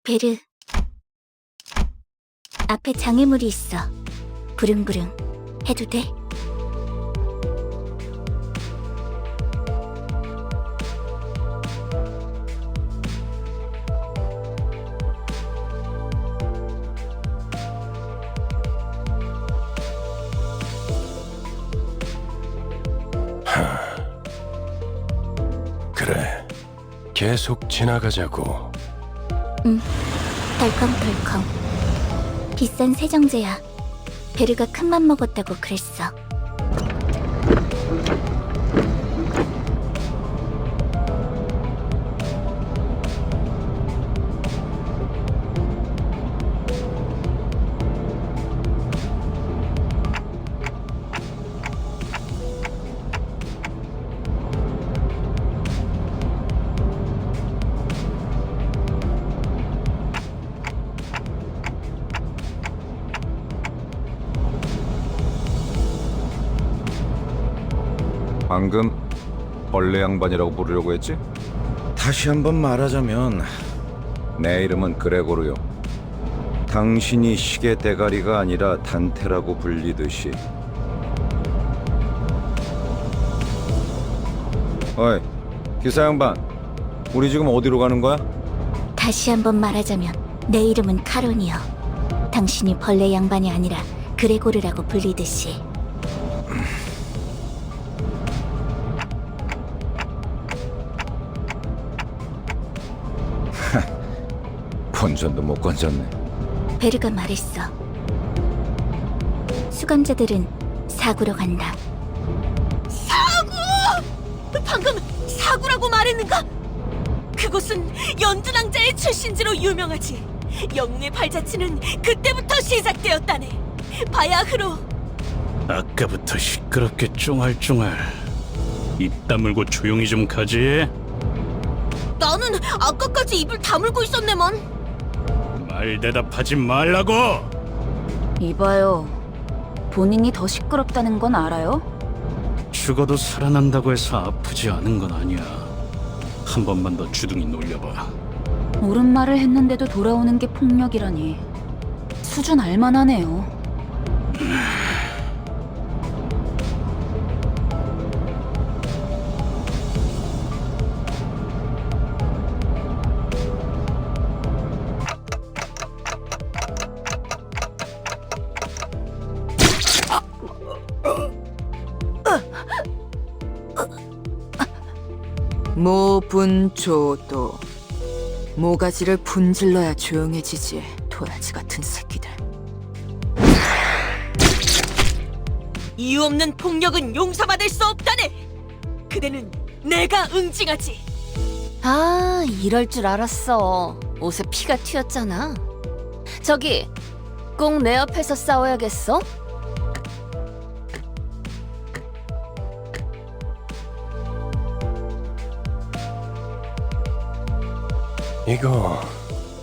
베르, 앞에 장애물이 있어. 부릉부릉 해도 돼? 그래, 계속 지나가자고. 덜컹덜컹. 비싼 세정제야. 베르가 큰맘 먹었다고 그랬어. 방금 벌레 양반이라고 부르려고 했지? 다시 한번 말하자면 내 이름은 그레고르요. 당신이 시계 대가리가 아니라 단테라고 불리듯이. 어이, 기사 양반, 우리 지금 어디로 가는 거야? 다시 한번 말하자면 내 이름은 카론이요. 당신이 벌레 양반이 아니라 그레고르라고 불리듯이. 본전도 못 건졌네. 베르가 말했어. 수감자들은 사구로 간다. 사구! 방금 사구라고 말했는가? 그곳은 연두낭자의 출신지로 유명하지. 영웅의 발자취는 그때부터 시작되었다네. 바야흐로. 아까부터 시끄럽게 쫑알쫑알. 입 다물고 조용히 좀 가지. 나는 아까까지 입을 다물고 있었네만. 말 대답하지 말라고. 이봐요. 본인이 더 시끄럽다는 건 알아요? 죽어도 살아난다고 해서 아프지 않은 건 아니야. 한 번만 더 주둥이 놀려봐. 옳은 말을 했는데도 돌아오는 게 폭력이라니. 수준 알만하네요. 모분조도. 모가지를 분질러야 조용해지지. 도라지 같은 새끼들. 이유 없는 폭력은 용서받을 수 없다네. 그대는 내가 응징하지. 아, 이럴 줄 알았어. 옷에 피가 튀었잖아. 저기, 꼭 내 옆에서 싸워야겠어? 이거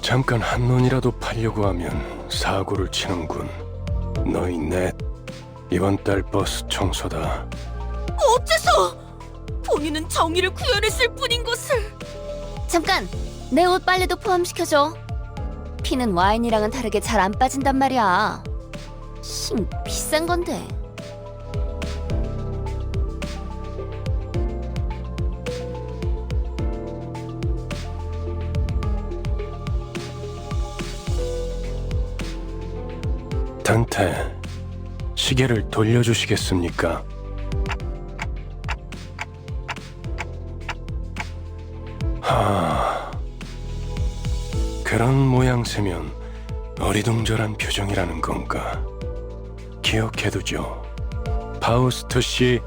잠깐 한눈이라도 팔려고 하면 사고를 치는군. 너희 넷, 이번 달 버스 청소다. 어째서? 본인은 정의를 구현했을 뿐인 것을. 잠깐! 내 옷 빨래도 포함시켜줘. 피는 와인이랑은 다르게 잘 안 빠진단 말이야. 싱, 비싼 건데. 단테, 시계를 돌려주시겠습니까? 그런 모양새면 어리둥절한 표정이라는 건가? 기억해두죠. 파우스트 씨.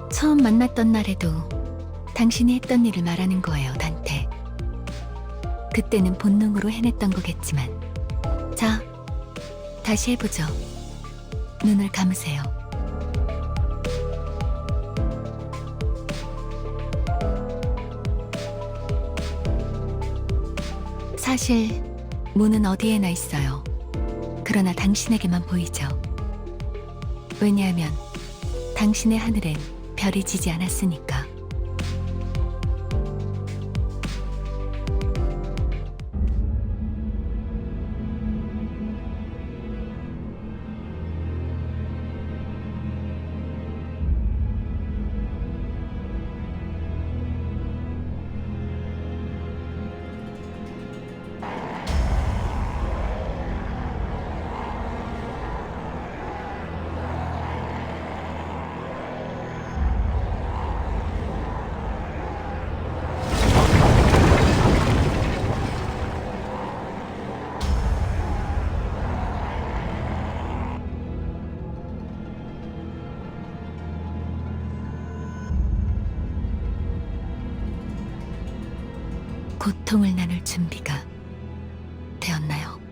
처음 만났던 날에도 당신이 했던 일을 말하는 거예요, 단테. 그때는 본능으로 해냈던 거겠지만. 자, 다시 해보죠. 눈을 감으세요. 사실 문은 어디에나 있어요. 그러나 당신에게만 보이죠. 왜냐하면 당신의 하늘엔 별이 지지 않았으니까. 고통을 나눌 준비가 되었나요?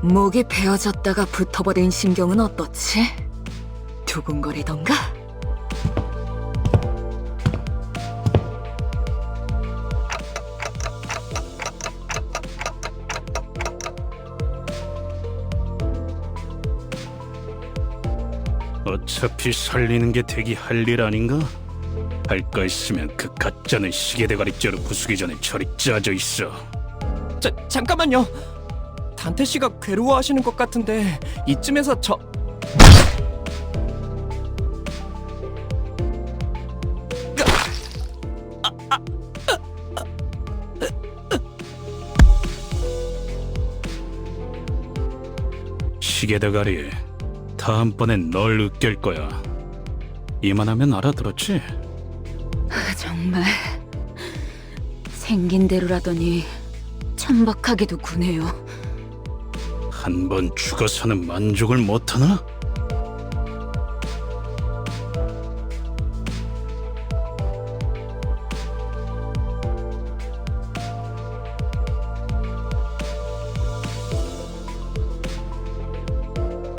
목이 베어졌다가 붙어버린 신경은 어떻지? 두근거리던가? 어차피 살리는 게 되기 할 일 아닌가? 할 거 있으면 그 가짜는 시계대가리째로 부수기 전에 저리 짜져 있어. 잠깐만요. 단테 씨가 괴로워하시는 것 같은데 이쯤에서 저... 시계대가리, 다음번엔 널 으깰 거야. 이만하면 알아들었지? 정말 생긴 대로라더니 천박하게도 구네요. 한 번 죽어서는 만족을 못하나?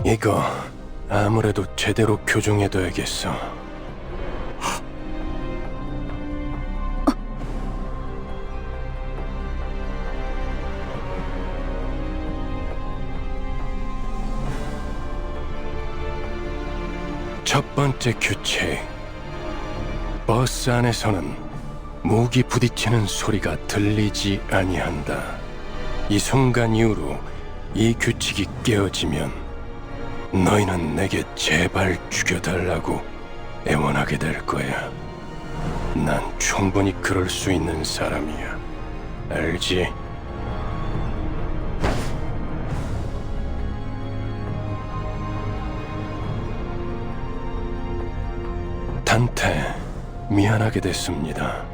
이거 아무래도 제대로 교정해둬야겠어. 첫 번째 규칙. 버스 안에서는 무기 부딪히는 소리가 들리지 아니한다. 이 순간 이후로 이 규칙이 깨어지면 너희는 내게 제발 죽여달라고 애원하게 될 거야. 난 충분히 그럴 수 있는 사람이야. 알지? 단테, 미안하게 됐습니다.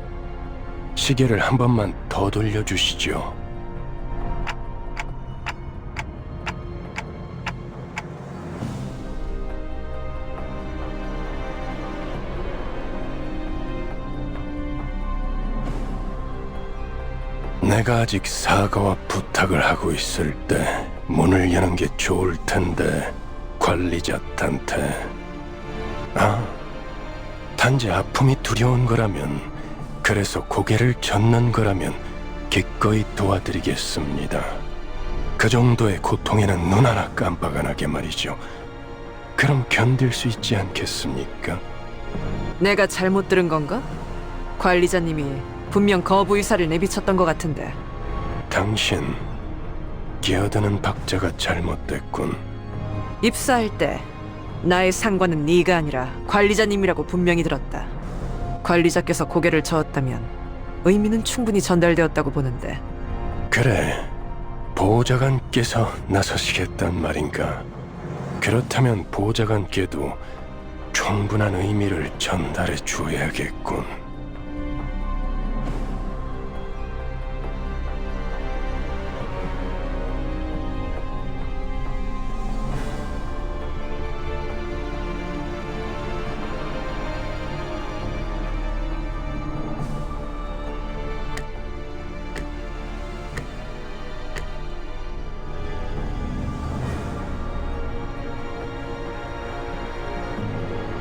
시계를 한 번만 더 돌려주시죠. 내가 아직 사과와 부탁을 하고 있을 때 문을 여는 게 좋을 텐데, 관리자 단테. 단지 아픔이 두려운 거라면, 그래서 고개를 젓는 거라면 기꺼이 도와드리겠습니다. 그 정도의 고통에는 눈 하나 깜빡 안 하게 말이죠. 그럼 견딜 수 있지 않겠습니까? 내가 잘못 들은 건가? 관리자님이 분명 거부 의사를 내비쳤던 것 같은데. 당신, 끼어드는 박자가 잘못됐군. 입사할 때 나의 상관은 네가 아니라 관리자님이라고 분명히 들었다. 관리자께서 고개를 저었다면 의미는 충분히 전달되었다고 보는데. 그래, 보좌관께서 나서시겠단 말인가? 그렇다면 보좌관께도 충분한 의미를 전달해 주어야겠군.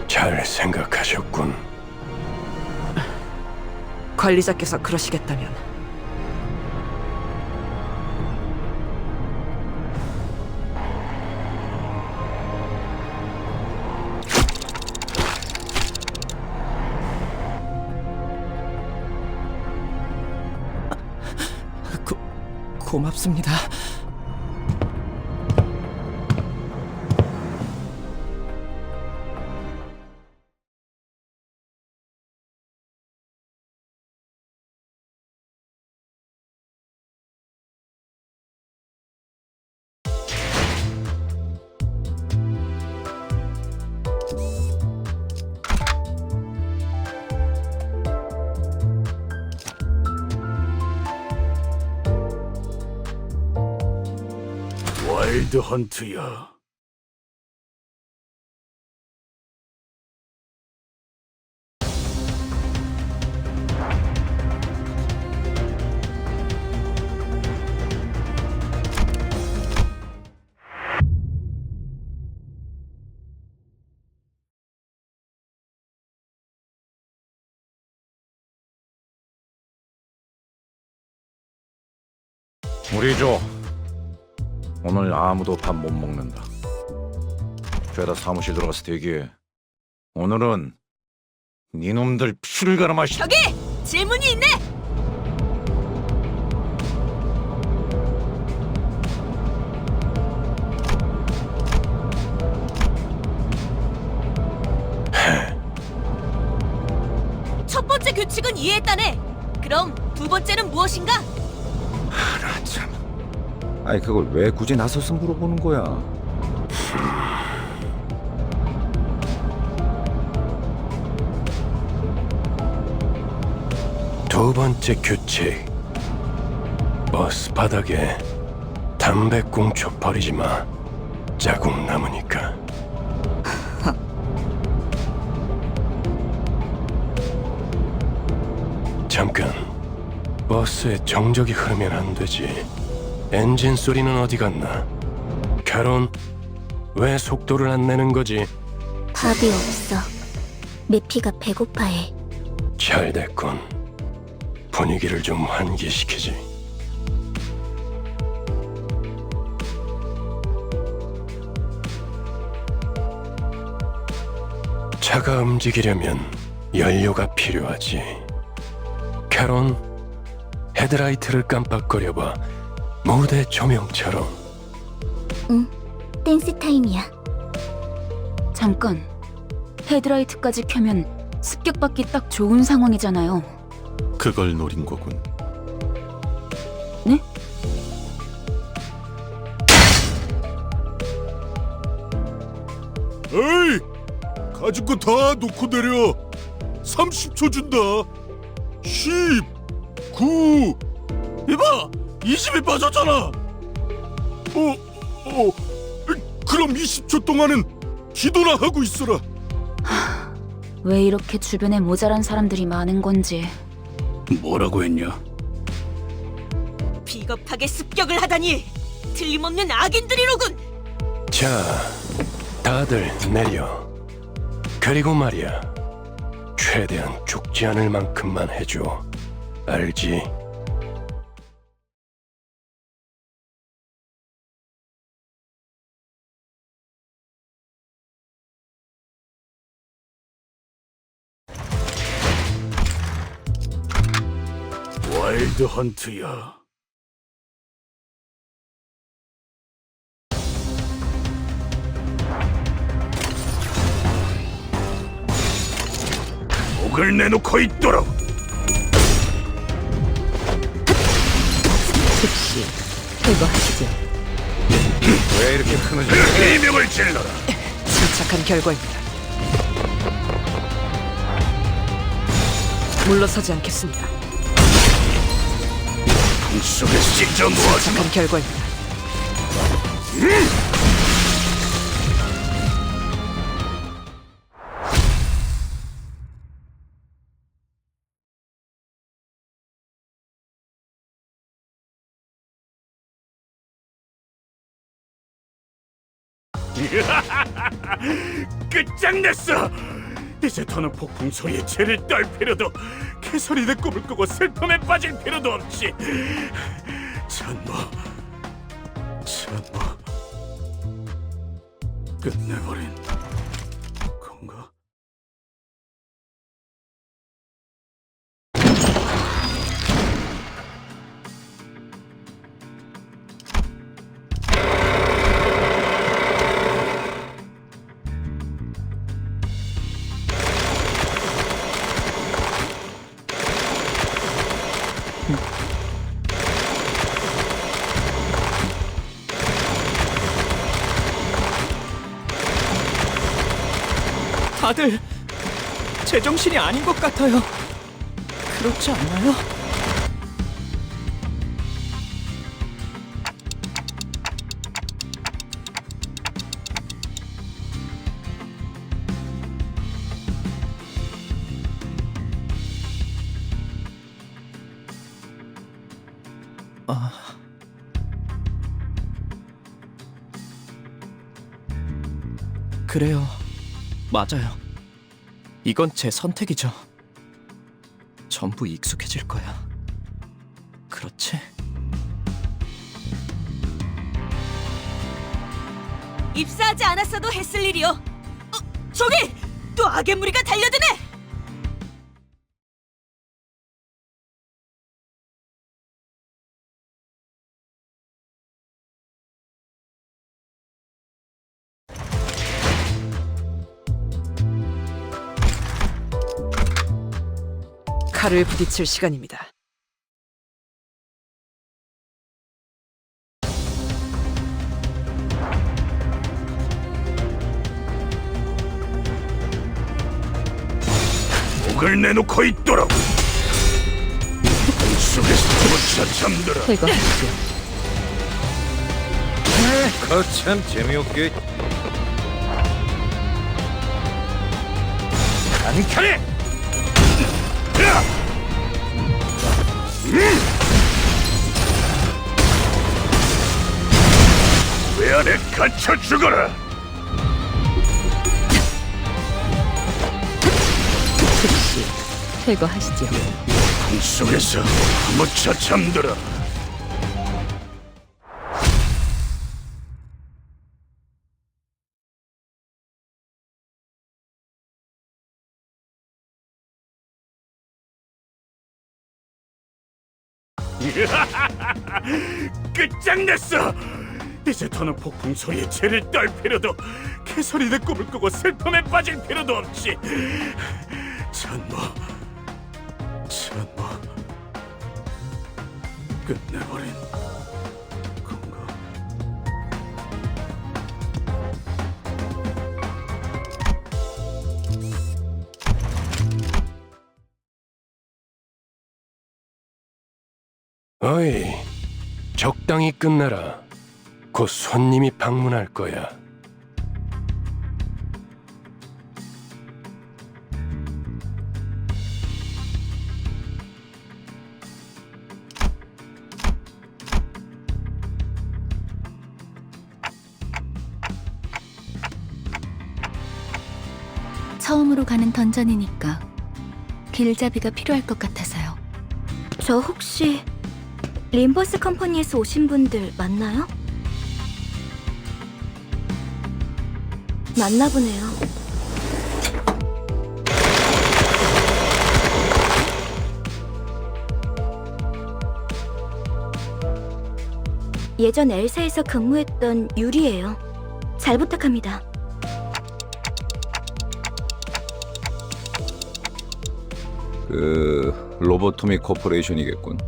잘 생각하셨군. 관리자께서 그러시겠다면 고맙습니다. 와일드 헌트야. 우리 조 오늘 아무도 밥 못 먹는다. 죄다 사무실 들어가서 대기해. 오늘은 니놈들 피를 갈아 마시. 저기 질문이 있네. 첫 번째 규칙은 이해했다네. 그럼 두 번째는 무엇인가? 나 참. 아니 그걸 왜 굳이 나서서 물어보는 거야? 두 번째 규칙. 버스 바닥에 담배꽁초 버리지 마. 자국 남으니까. 잠깐. 버스에 정적이 흐르면 안 되지. 엔진 소리는 어디 갔나? 캐론, 왜 속도를 안 내는 거지? 밥이 없어. 메피가 배고파해. 잘 됐군. 분위기를 좀 환기시키지. 차가 움직이려면 연료가 필요하지. 캐론, 헤드라이트를 깜빡거려봐. 무대 조명처럼. 응, 댄스 타임이야. 잠깐. 헤드라이트까지 켜면 습격받기 딱 좋은 상황이잖아요. 그걸 노린 거군. 네? 에이! 가진 거 다 놓고 내려. 30초 준다. 10, 9. 이봐! 20이 빠졌잖아. 그럼 20초 동안은 기도나 하고 있어라. 왜 이렇게 주변에 모자란 사람들이 많은 건지. 뭐라고 했냐? 비겁하게 습격을 하다니. 틀림없는 악인들이로군. 자, 다들 내려. 그리고 말이야. 최대한 죽지 않을 만큼만 해줘. 알지? 와일드 헌트야. 목을 내놓고 있도록. 즉시 퇴거하시죠. 왜 이렇게 흐느져? 비명을 질러라. 침착한 결과입니다. 물러서지 않겠습니다. 속에 찢어 놓아주마. 침착한 결과입니다. 끝장냈어. 이제 더는 폭풍 소리에 죄를 떨 필요도, 개소리는 꿈을 꾸고 슬픔에 빠질 필요도 없지. 전부 끝내버린 건가? 다들 제정신이 아닌 것 같아요. 그렇지 않나요? 그래요. 맞아요. 이건 제 선택이죠. 전부 익숙해질 거야. 그렇지? 입사하지 않았어도 했을 일이요. 저기 또 악의 무리가 달려드네. 칼을 부딪힐 시간입니다. 목을 내놓고 있도록. 속에서 쫓아 잠들어. 퇴거하시죠. 거참 재미없게. 안칼해. 왜 안에 갇혀 죽어라. 즉시 퇴거하시죠. 공 속에서 묻혀 잠들어. 끝장냈어. 이제 더는 폭풍 소리에 죄를 떨 필요도, 개소리는 꿈을 꾸고 슬픔에 빠질 필요도 없지. 전부 끝내버린 건가? 어이, 적당히 끝내라. 곧 손님이 방문할 거야. 처음으로 가는 던전이니까 길잡이가 필요할 것 같아서요. 저 혹시 림버스 컴퍼니에서 오신 분들 맞나요? 맞나 보네요. 예전 엘사에서 근무했던 유리예요. 잘 부탁합니다. 로보토미 코퍼레이션이겠군.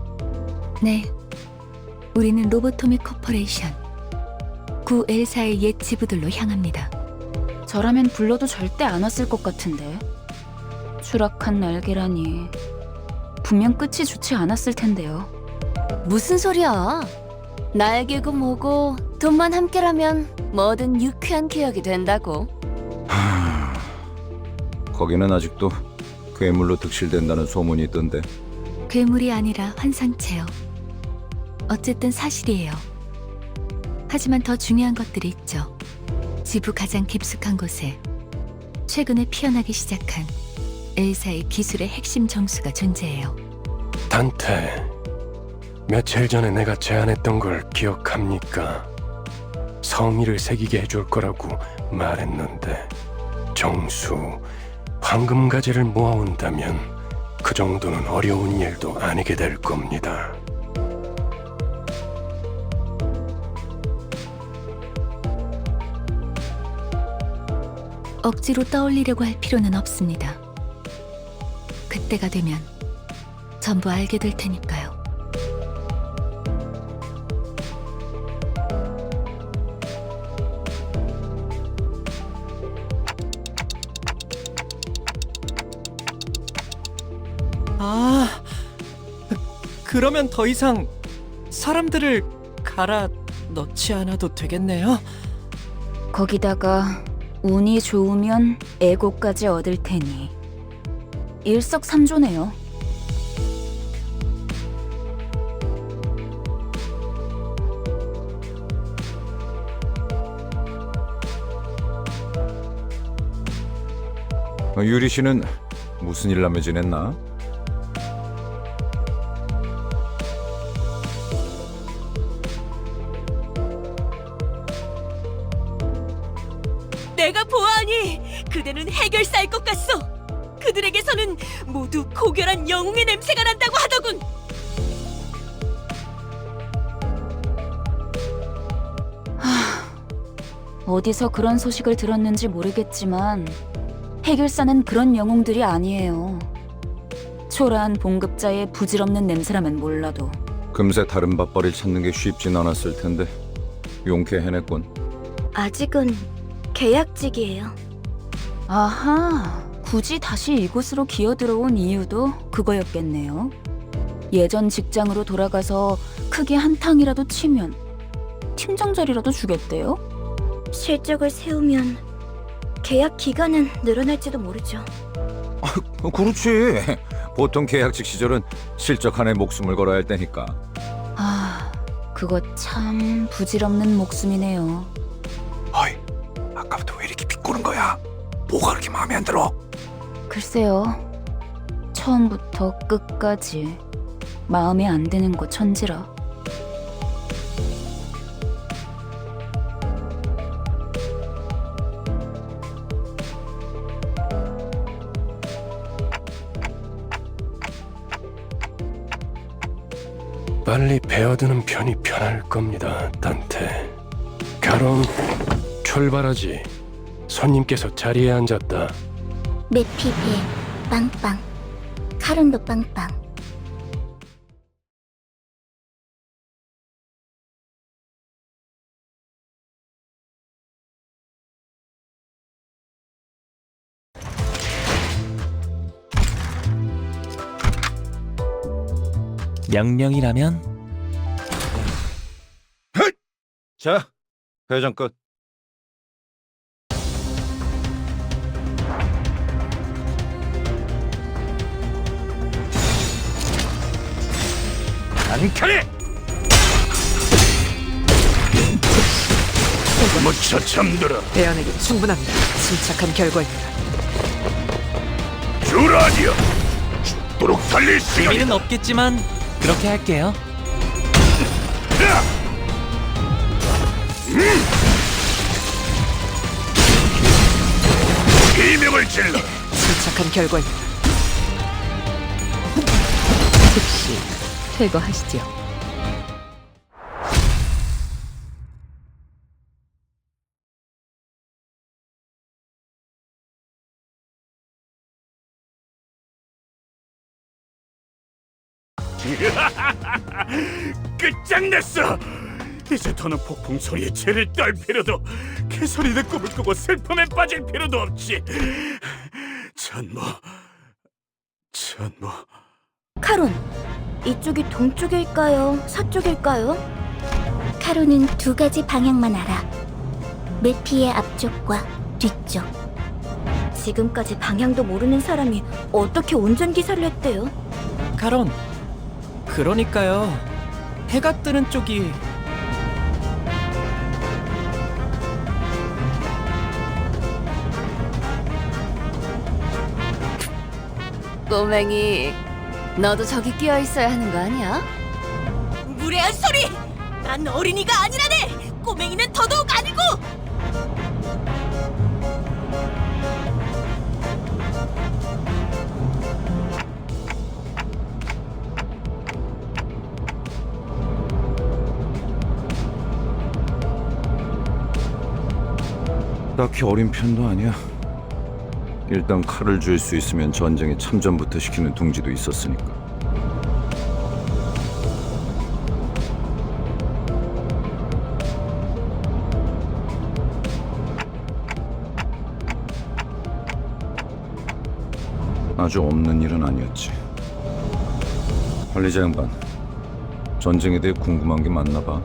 네. 우리는 로보토미 코퍼레이션. 구 엘사의 옛 지부들로 향합니다. 저라면 불러도 절대 안 왔을 것 같은데. 추락한 날개라니. 분명 끝이 좋지 않았을 텐데요. 무슨 소리야? 날개고 뭐고 돈만 함께라면 뭐든 유쾌한 기억이 된다고. 거기는 아직도 괴물로 득실된다는 소문이 있던데. 괴물이 아니라 환상체요. 어쨌든 사실이에요. 하지만 더 중요한 것들이 있죠. 지부 가장 깊숙한 곳에 최근에 피어나기 시작한 엘사의 기술의 핵심 정수가 존재해요. 단테, 며칠 전에 내가 제안했던 걸 기억합니까? 성의를 새기게 해줄 거라고 말했는데 정수, 황금가지를 모아온다면 그 정도는 어려운 일도 아니게 될 겁니다. 억지로 떠올리려고 할 필요는 없습니다. 그때가 되면 전부 알게 될 테니까요. 아, 그러면 더 이상 사람들을 갈아 넣지 않아도 되겠네요. 거기다가 운이 좋으면 애고까지 얻을 테니 일석삼조네요. 유리 씨는 무슨 일라며 지냈나? 내가 보아하니 그대는 해결사일 것 같소. 그들에게서는 모두 고결한 영웅의 냄새가 난다고 하더군. 어디서 그런 소식을 들었는지 모르겠지만 해결사는 그런 영웅들이 아니에요. 초라한 봉급자의 부질없는 냄새라면 몰라도. 금세 다른 밥벌이를 찾는 게 쉽진 않았을 텐데 용케 해냈군. 아직은 계약직이에요. 아하, 굳이 다시 이곳으로 기어들어온 이유도 그거였겠네요. 예전 직장으로 돌아가서 크게 한탕이라도 치면 팀장 자리라도 주겠대요? 실적을 세우면 계약 기간은 늘어날지도 모르죠. 그렇지. 보통 계약직 시절은 실적 하나에 목숨을 걸어야 할 때니까. 아, 그거 참 부질없는 목숨이네요. 어이, 아까부터 왜 이렇게 비꼬는 거야? 뭐가 그렇게 마음에 안 들어? 글쎄요, 처음부터 끝까지 마음에 안 드는 거 천지라. 빨리 베어드는 편이 편할 겁니다, 단테. 가론, 출발하지. 손님께서 자리에 앉았다. 메피 배 빵빵. 카론도 빵빵. 명령이라면 자, 회전 끝. 안칼에 묻혀 잠들어. 대안에게 충분합니다. 침착한 결과입니다. 주라디오 죽도록 달릴 시간이다. 의미는 없겠지만 그렇게 할게요. 비명을 질러. 침착한 결과입니다. 즉시 퇴거하시죠. 끝장냈어. 이제 더는 폭풍 소리에 죄를 떨 필요도, 개소리는 꿈을 꾸고 슬픔에 빠질 필요도 없지. 전무. 카론, 이쪽이 동쪽일까요? 서쪽일까요? 카론은 두 가지 방향만 알아. 메피의 앞쪽과 뒤쪽. 지금까지 방향도 모르는 사람이 어떻게 운전기사를 했대요? 카론. 그러니까요. 해가 뜨는 쪽이 꼬맹이, 너도 저기 끼어 있어야 하는 거 아니야? 무례한 소리! 난 어린이가 아니라네! 꼬맹이는 더더욱 아니고! 딱히 어린 편도 아니야. 일단 칼을 줄 수 있으면 전쟁에 참전부터 시키는 둥지도 있었으니까. 아주 없는 일은 아니었지. 관리자 양반, 전쟁에 대해 궁금한 게 많나 봐.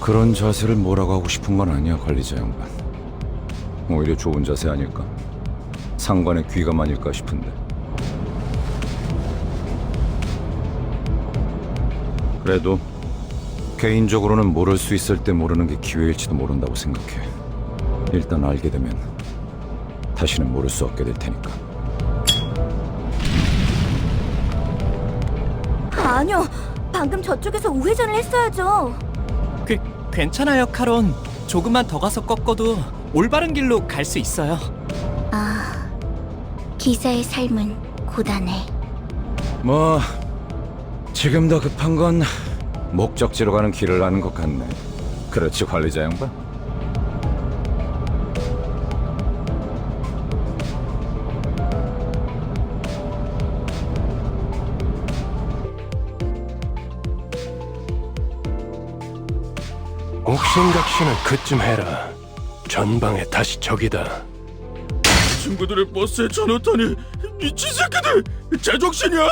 그런 자세를 뭐라고 하고 싶은 건 아니야, 관리자 양반. 오히려 좋은 자세 아닐까? 상관의 귀감아닐까 싶은데. 그래도 개인적으로는 모를 수 있을 때 모르는 게 기회일지도 모른다고 생각해. 일단 알게 되면 다시는 모를 수 없게 될 테니까. 아니요, 방금 저쪽에서 우회전을 했어야죠. 괜찮아요, 카론. 조금만 더 가서 꺾어도 올바른 길로 갈 수 있어요. 아, 기사의 삶은 고단해. 뭐 지금 더 급한 건 목적지로 가는 길을 아는 것 같네. 그렇지, 관리자 양반? 옥신각신은 그쯤 해라. 전방에 다시 적이다. 친구들의 버스에 전화타니 미친 새끼들! 제정신이야?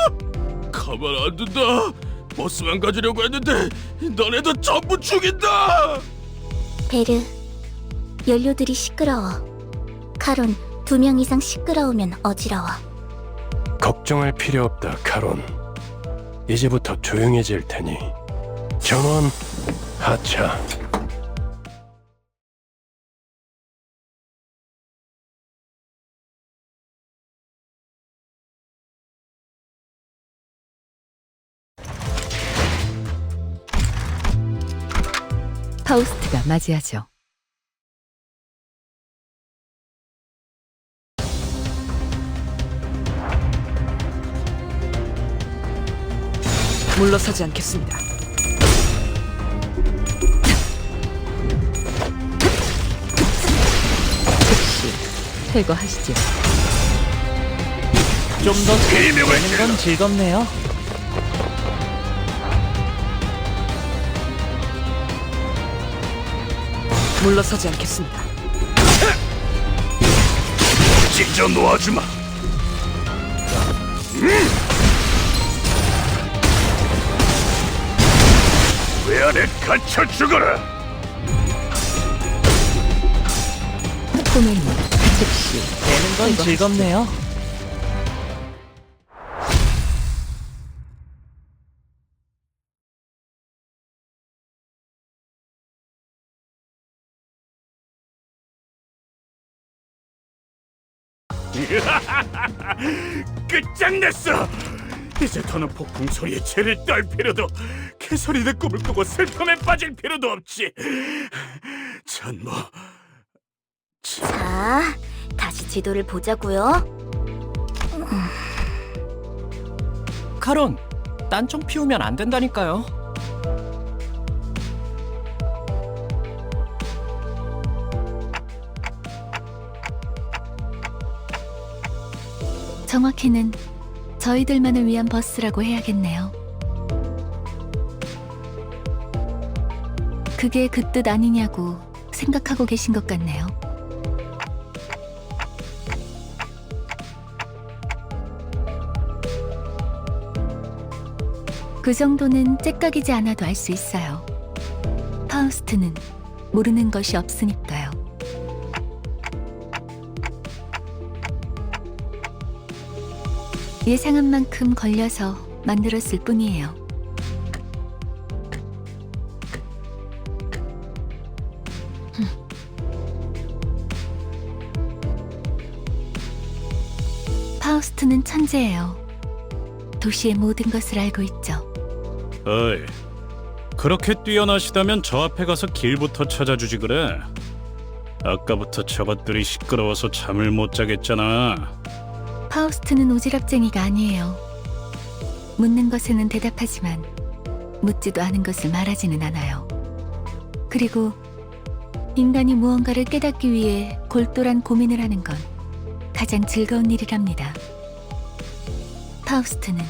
가만 안 둔다. 버스만 가지려고 했는데 너네도 전부 죽인다. 베르, 연료들이 시끄러워. 카론, 2명 이상 시끄러우면 어지러워. 걱정할 필요 없다, 카론. 이제부터 조용해질 테니. 전원 하차. 파우스트가 맞이하죠. 물러서지 않겠습니다. 즉시 퇴거하시죠. 좀 더 되는 건 즐겁네요. 물러서지 않겠습니다. 찢어 놓아주마. 왜 안에 갇혀 죽어라. 포맨님, 즉시 되는 건 즐겁네요. 끝장냈어. 이제 더는 폭풍 소리에 죄를 떨 필요도, 개소리는 꿈을 꾸고 슬픔에 빠질 필요도 없지. 전무. 자, 다시 지도를 보자고요. 카론, 딴 좀 피우면 안 된다니까요. 정확히는 저희들만을 위한 버스라고 해야겠네요. 그게 그 뜻 아니냐고 생각하고 계신 것 같네요. 그 정도는 째깍이지 않아도 알 수 있어요. 파우스트는 모르는 것이 없으니까요. 예상한 만큼 걸려서 만들었을 뿐이에요. 파우스트는 천재예요. 도시의 모든 것을 알고 있죠. 어이, 그렇게 뛰어나시다면 저 앞에 가서 길부터 찾아주지 그래. 아까부터 저것들이 시끄러워서 잠을 못 자겠잖아. 파우스트는 오지랖쟁이가 아니에요. 묻는 것에는 대답하지만 묻지도 않은 것을 말하지는 않아요. 그리고 인간이 무언가를 깨닫기 위해 골똘한 고민을 하는 건 가장 즐거운 일이랍니다. 파우스트는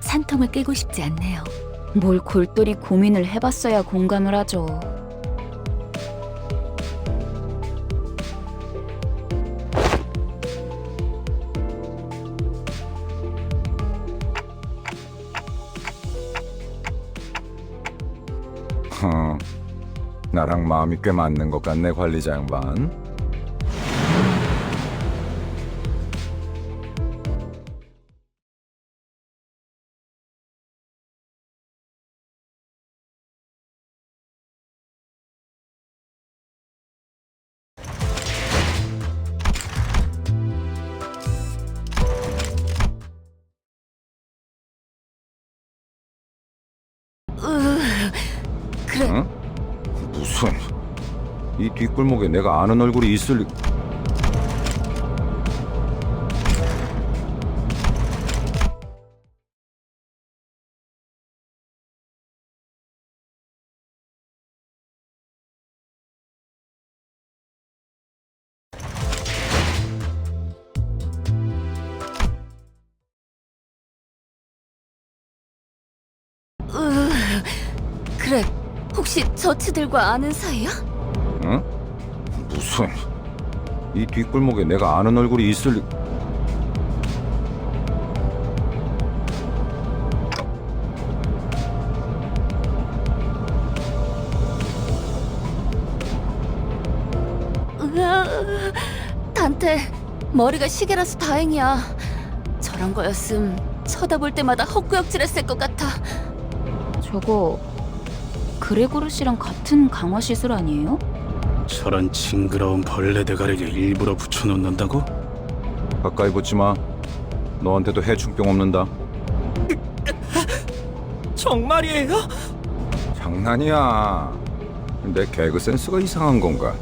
산통을 깨고 싶지 않네요. 뭘 골똘히 고민을 해봤어야 공감을 하죠. 나랑 마음이 꽤 맞는 것 같네, 관리자 양반. 그래. 응? 무슨... 이 뒷골목에 내가 아는 얼굴이 있을 리... 그래. 혹시 저치들과 아는 사이야? 응? 무슨... 이 뒷골목에 내가 아는 얼굴이 있을 리... 단테, 머리가 시계라서 다행이야. 저런 거였음 쳐다볼 때마다 헛구역질했을 것 같아. 저거 그레고르 씨랑 같은 강화 시술 아니에요? 저런 징그러운 벌레 대가리를 일부러 붙여놓는다고? 가까이 붙지 마. 너한테도 해충병 없는다. 정말이에요? 장난이야. 내 개그 센스가 이상한 건가?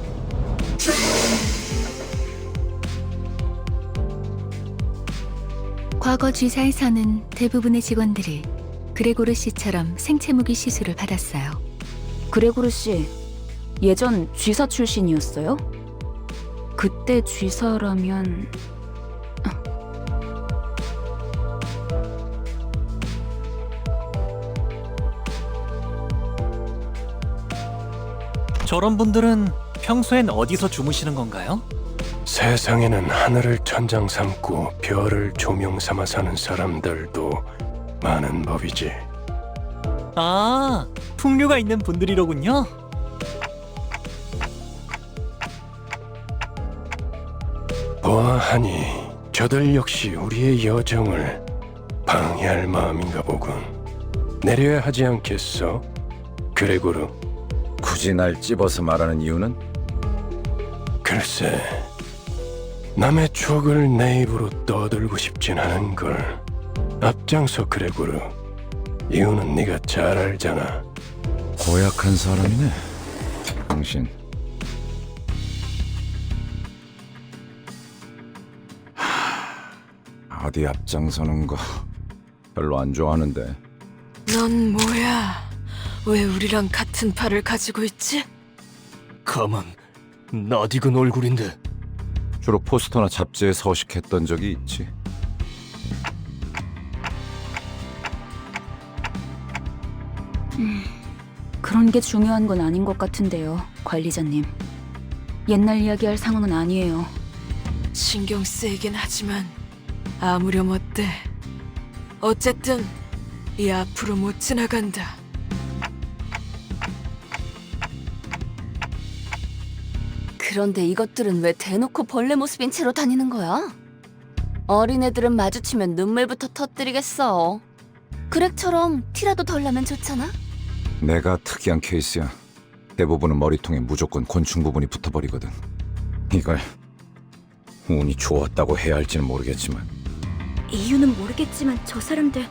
과거 쥐사에서는 대부분의 직원들이 그레고르 씨처럼 생체무기 시술을 받았어요. 그레고르 씨 예전 쥐사 출신이었어요? 그때 쥐사라면... 저런 분들은 평소엔 어디서 주무시는 건가요? 세상에는 하늘을 천장 삼고 별을 조명 삼아 사는 사람들도 많은 법이지. 아, 풍류가 있는 분들이로군요. 보아하니 저들 역시 우리의 여정을 방해할 마음인가 보군. 내려야 하지 않겠어, 그레고르? 굳이 날 찝어서 말하는 이유는? 글쎄, 남의 추억을 내 입으로 떠들고 싶진 않은 걸. 앞장서, 그레고르. 이유는 네가 잘 알잖아. 고약한 사람이네, 당신. 어디 앞장서는 거 별로 안 좋아하는데. 넌 뭐야? 왜 우리랑 같은 팔을 가지고 있지? 가만, 낯익은 얼굴인데. 주로 포스터나 잡지에 서식했던 적이 있지. 그런 게 중요한 건 아닌 것 같은데요, 관리자님. 옛날 이야기할 상황은 아니에요. 신경 쓰이긴 하지만 아무렴 어때? 어쨌든 이 앞으로 못 지나간다. 그런데 이것들은 왜 대놓고 벌레 모습인 채로 다니는 거야? 어린애들은 마주치면 눈물부터 터뜨리겠어. 그렉처럼 티라도 덜 나면 좋잖아? 내가 특이한 케이스야. 대부분은 머리통에 무조건 곤충 부분이 붙어버리거든. 이걸 운이 좋았다고 해야 할지는 모르겠지만 이유는 모르겠지만 저 사람들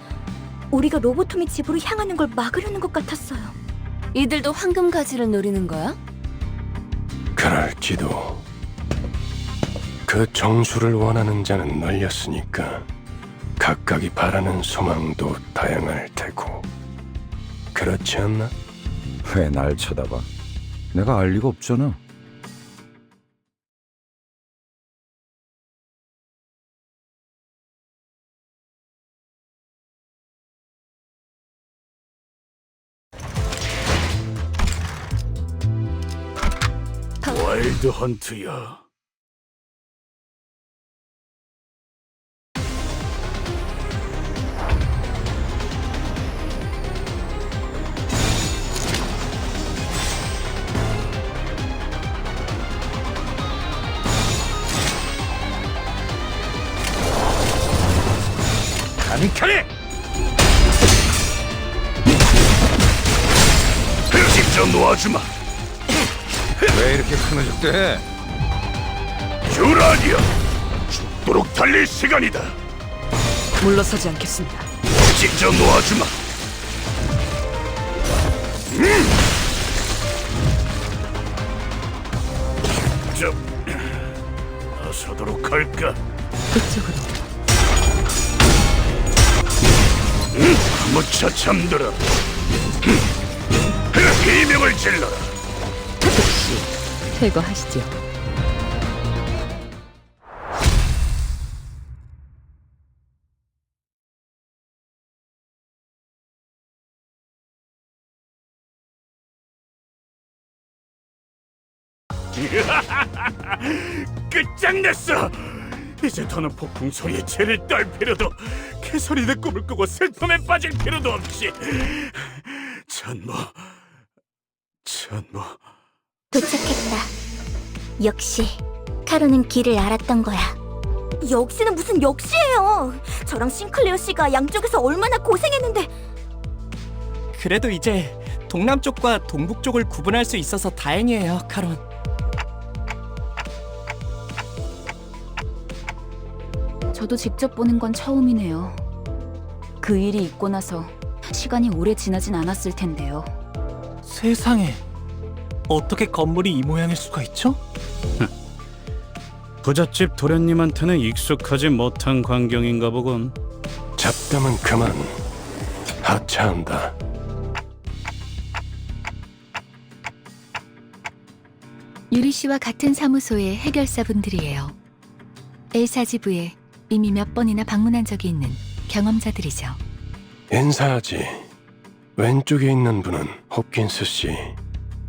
우리가 로보토미 집으로 향하는 걸 막으려는 것 같았어요. 이들도 황금 가지를 노리는 거야? 그럴지도. 그 정수를 원하는 자는 널렸으니까 각각이 바라는 소망도 다양할 테고. 그렇지 않나? 왜 날 쳐다봐? 내가 알 리가 없잖아. 와일드 헌트야. 가니카네! 직접 놓아주마. 왜 이렇게 흐느적대? 듀라니아, 죽도록 달릴 시간이다. 물러서지 않겠습니다. 직접 놓아주마. 나서도록 할까? 그쪽으로. 무쳐 잠들어. 비명을 질러라. 퇴거하시죠. 끝장냈어. 이제 더는 폭풍 소리에 죄를 떨 필요도, 개선이의 꿈을 꾸고 슬픔에 빠질 필요도 없지. 전무. 도착했다. 역시 카로는 길을 알았던 거야. 역시는 무슨 역시예요. 저랑 싱클레어 씨가 양쪽에서 얼마나 고생했는데. 그래도 이제 동남쪽과 동북쪽을 구분할 수 있어서 다행이에요, 카론. 저도 직접 보는 건 처음이네요. 그 일이 있고 나서 시간이 오래 지나진 않았을 텐데요. 세상에, 어떻게 건물이 이 모양일 수가 있죠? 부잣집 도련님한테는 익숙하지 못한 광경인가 보군. 잡담은 그만. 하차한다. 유리 씨와 같은 사무소의 해결사분들이에요. 엘사지부에 이미 몇 번이나 방문한 적이 있는 경험자들이죠. 인사하지. 왼쪽에 있는 분은 홉킨스 씨,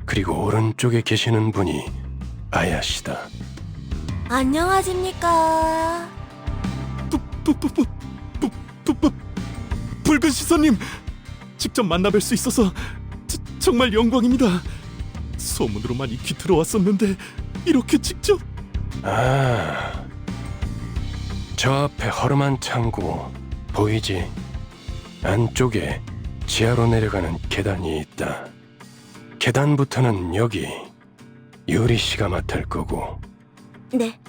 그리고 오른쪽에 계시는 분이 아야 씨다. 안녕하십니까. 붉은 시선님, 직접 만나뵐 수 있어서 정말 영광입니다. 소문으로만 익히 들어왔었는데 이렇게 직접. 아, 저 앞에 허름한 창고 보이지? 안쪽에 지하로 내려가는 계단이 있다. 계단부터는 여기 유리 씨가 맡을 거고, 네.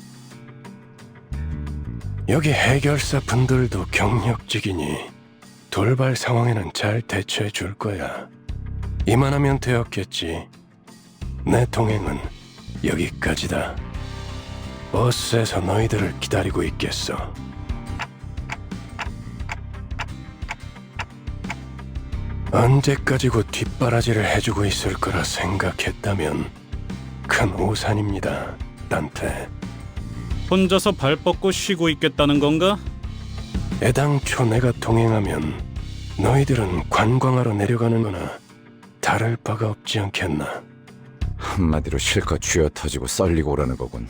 여기 해결사 분들도 경력직이니 돌발 상황에는 잘 대처해 줄 거야. 이만하면 되었겠지. 내 동행은 여기까지다. 버스에서 너희들을 기다리고 있겠어. 언제까지고 뒷바라지를 해주고 있을 거라 생각했다면 큰 오산입니다, 단테. 혼자서 발 뻗고 쉬고 있겠다는 건가? 애당초 내가 동행하면 너희들은 관광하러 내려가는 거나 다를 바가 없지 않겠나? 한마디로 실컷 쥐어 터지고 썰리고 오라는 거군.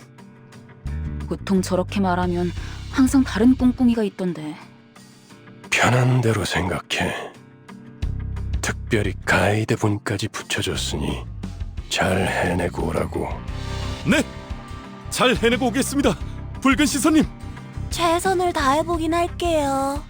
보통 저렇게 말하면 항상 다른 꿍꿍이가 있던데. 편한 대로 생각해. 특별히 가이드 분까지 붙여줬으니 잘 해내고 오라고. 네, 잘 해내고 오겠습니다. 붉은 시선님. 최선을 다해보긴 할게요.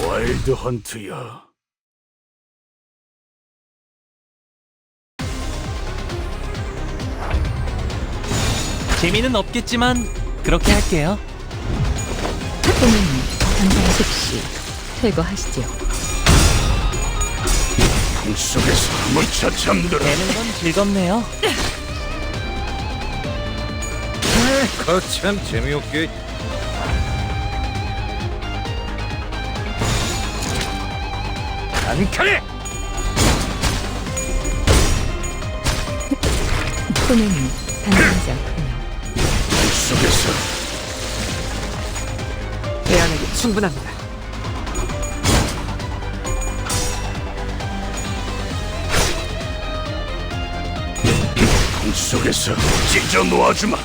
와일드 헌트야. 재미는 없겠지만 그렇게 할게요. 손님, 당장 즉시 퇴거하시죠. 꿈속에서 무차 잠들어. 되는 건 즐겁네요. 거참 재미없게. 안칼해! 손님, 당장군요. 꿈속에서 대안에게 충분합니다. 꿈속에서 찢어 놓아주마.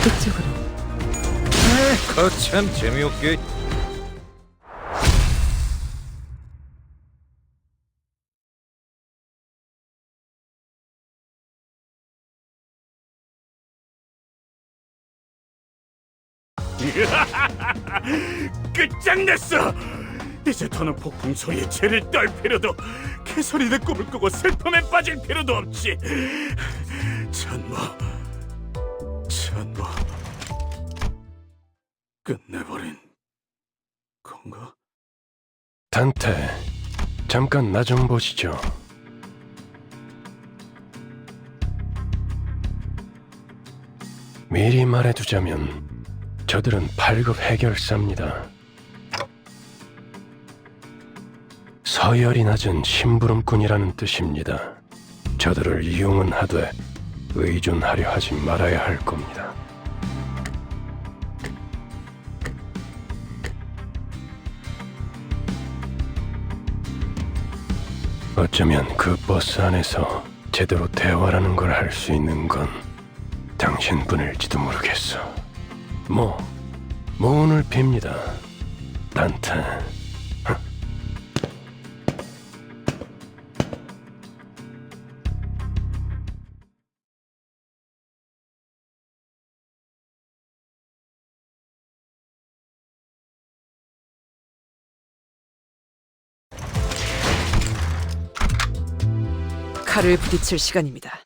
그쪽으로. 거참 재미없게. 끝장냈어! 이제 더는 폭풍 소리에 죄를 떨 필요도, 개선이의 꿈을 꾸고 슬픔에 빠질 필요도 없지. 전무, 끝내버린 건가? 단테, 잠깐 나 좀 보시죠. 미리 말해두자면 저들은 8급 해결사입니다. 서열이 낮은 심부름꾼이라는 뜻입니다. 저들을 이용은 하되 의존하려 하지 말아야 할 겁니다. 어쩌면 그 버스 안에서 제대로 대화라는 걸 할 수 있는 건 당신뿐일지도 모르겠어. 오늘 빕니다. 단테. 칼을 부딪힐 시간입니다.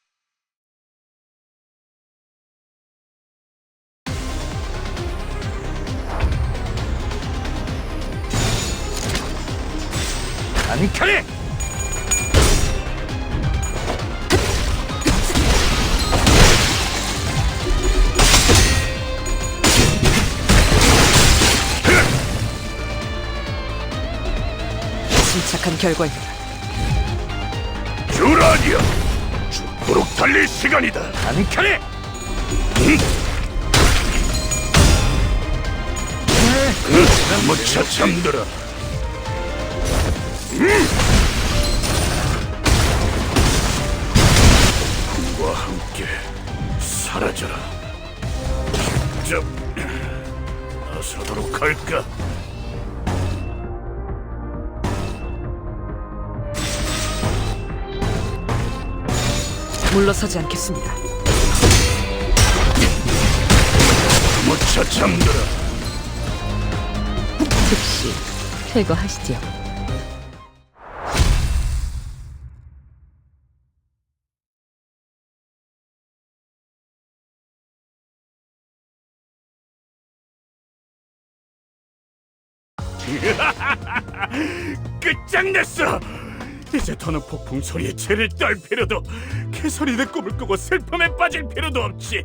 안칼해! 침착한 결과입니다. 듀라니아! 죽도록 달릴 시간이다! 안칼해! 무차 잠들어! 꿈과 함께 사라져라. 나서도록 할까? 물러서지 않겠습니다. 무차 잠들어! 즉시 퇴거하시죠. 끝장냈어! 이제 더는 폭풍 소리에 죄를 떨 필요도, 개선이의 꿈을 꾸고 슬픔에 빠질 필요도 없지.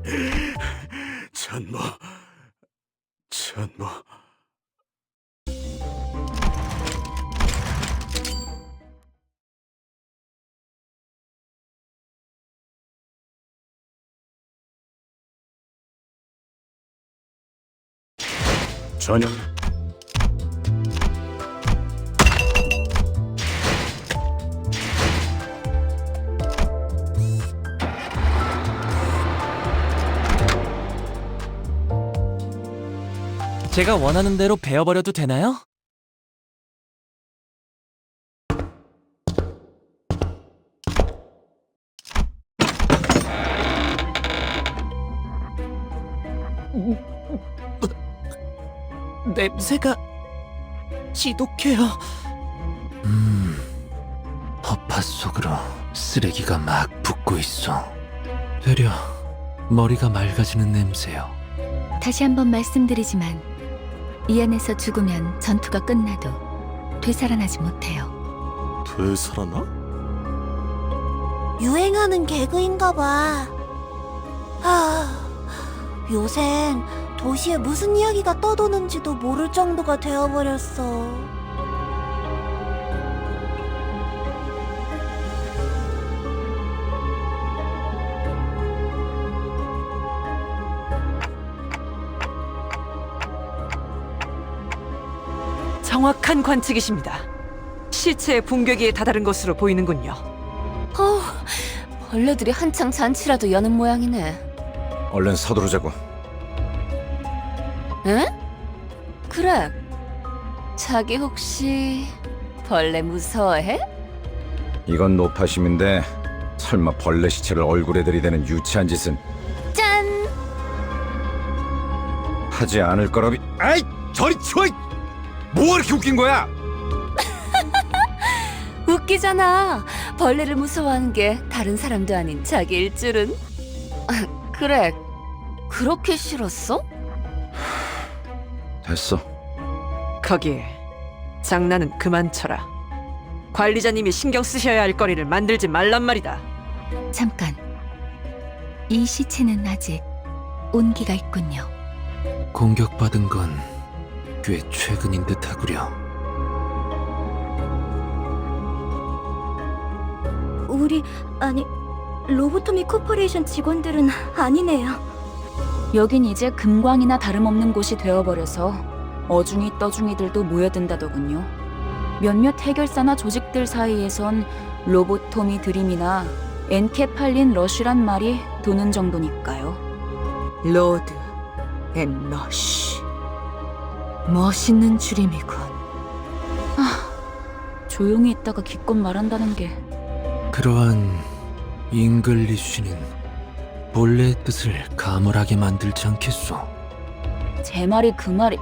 전무, 전혀. 제가 원하는 대로 베어버려도 되나요? 냄새가 지독해요. 허파 속으로 쓰레기가 막 붙고 있어. 되려 머리가 맑아지는 냄새요. 다시 한번 말씀드리지만 이 안에서 죽으면 전투가 끝나도 되살아나지 못해요. 되살아나? 유행하는 개그인가 봐. 요샌 도시에 무슨 이야기가 떠도는지도 모를 정도가 되어버렸어. 정확한 관측이십니다. 시체의 붕괴기에 다다른 것으로 보이는군요. 벌레들이 한창 잔치라도 여는 모양이네. 얼른 서두르자고. 에? 그래. 자기 혹시 벌레 무서워해? 이건 노파심인데 설마 벌레 시체를 얼굴에 들이대는 유치한 짓은 짠! 하지 않을 거라비. 아이, 저리 치워! 뭐가 이렇게 웃긴 거야? 웃기잖아. 벌레를 무서워하는 게 다른 사람도 아닌 자기일 줄은. 그래. 그렇게 싫었어? 됐어. 거기에 장난은 그만 쳐라. 관리자님이 신경 쓰셔야 할 거리를 만들지 말란 말이다. 잠깐. 이 시체는 아직 온기가 있군요. 공격받은 건 꽤 최근인 듯하구려. 아니 로보토미 코퍼레이션 직원들은 아니네요. 여긴 이제 금광이나 다름없는 곳이 되어버려서 어중이 떠중이들도 모여든다더군요. 몇몇 해결사나 조직들 사이에선 로보토미 드림이나 엔케팔린 러쉬란 말이 도는 정도니까요. 로드 앤 러쉬. 멋있는 줄임이군. 조용히 있다가 기껏 말한다는 게. 그러한 잉글리쉬는 본래의 뜻을 가물하게 만들지 않겠소. 제 말이 그 말이.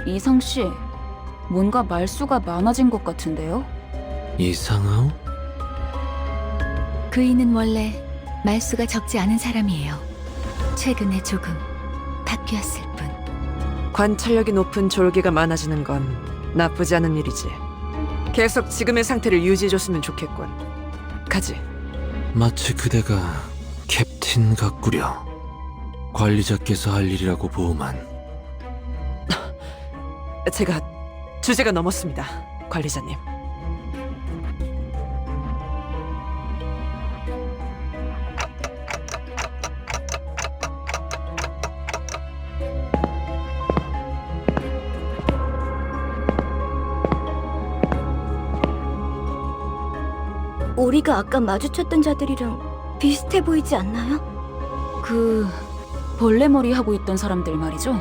이성 씨, 뭔가 말수가 많아진 것 같은데요? 이상하오? 그이는 원래 말수가 적지 않은 사람이에요. 최근에 조금 바뀌었을 뿐. 관찰력이 높은 졸개가 많아지는 건 나쁘지 않은 일이지. 계속 지금의 상태를 유지해줬으면 좋겠군. 가지. 마치 그대가 캡틴 같구려. 관리자께서 할 일이라고 보오만. 제가 주제가 넘었습니다, 관리자님. 우리가 아까 마주쳤던 자들이랑 비슷해 보이지 않나요? 그 벌레머리 하고 있던 사람들 말이죠?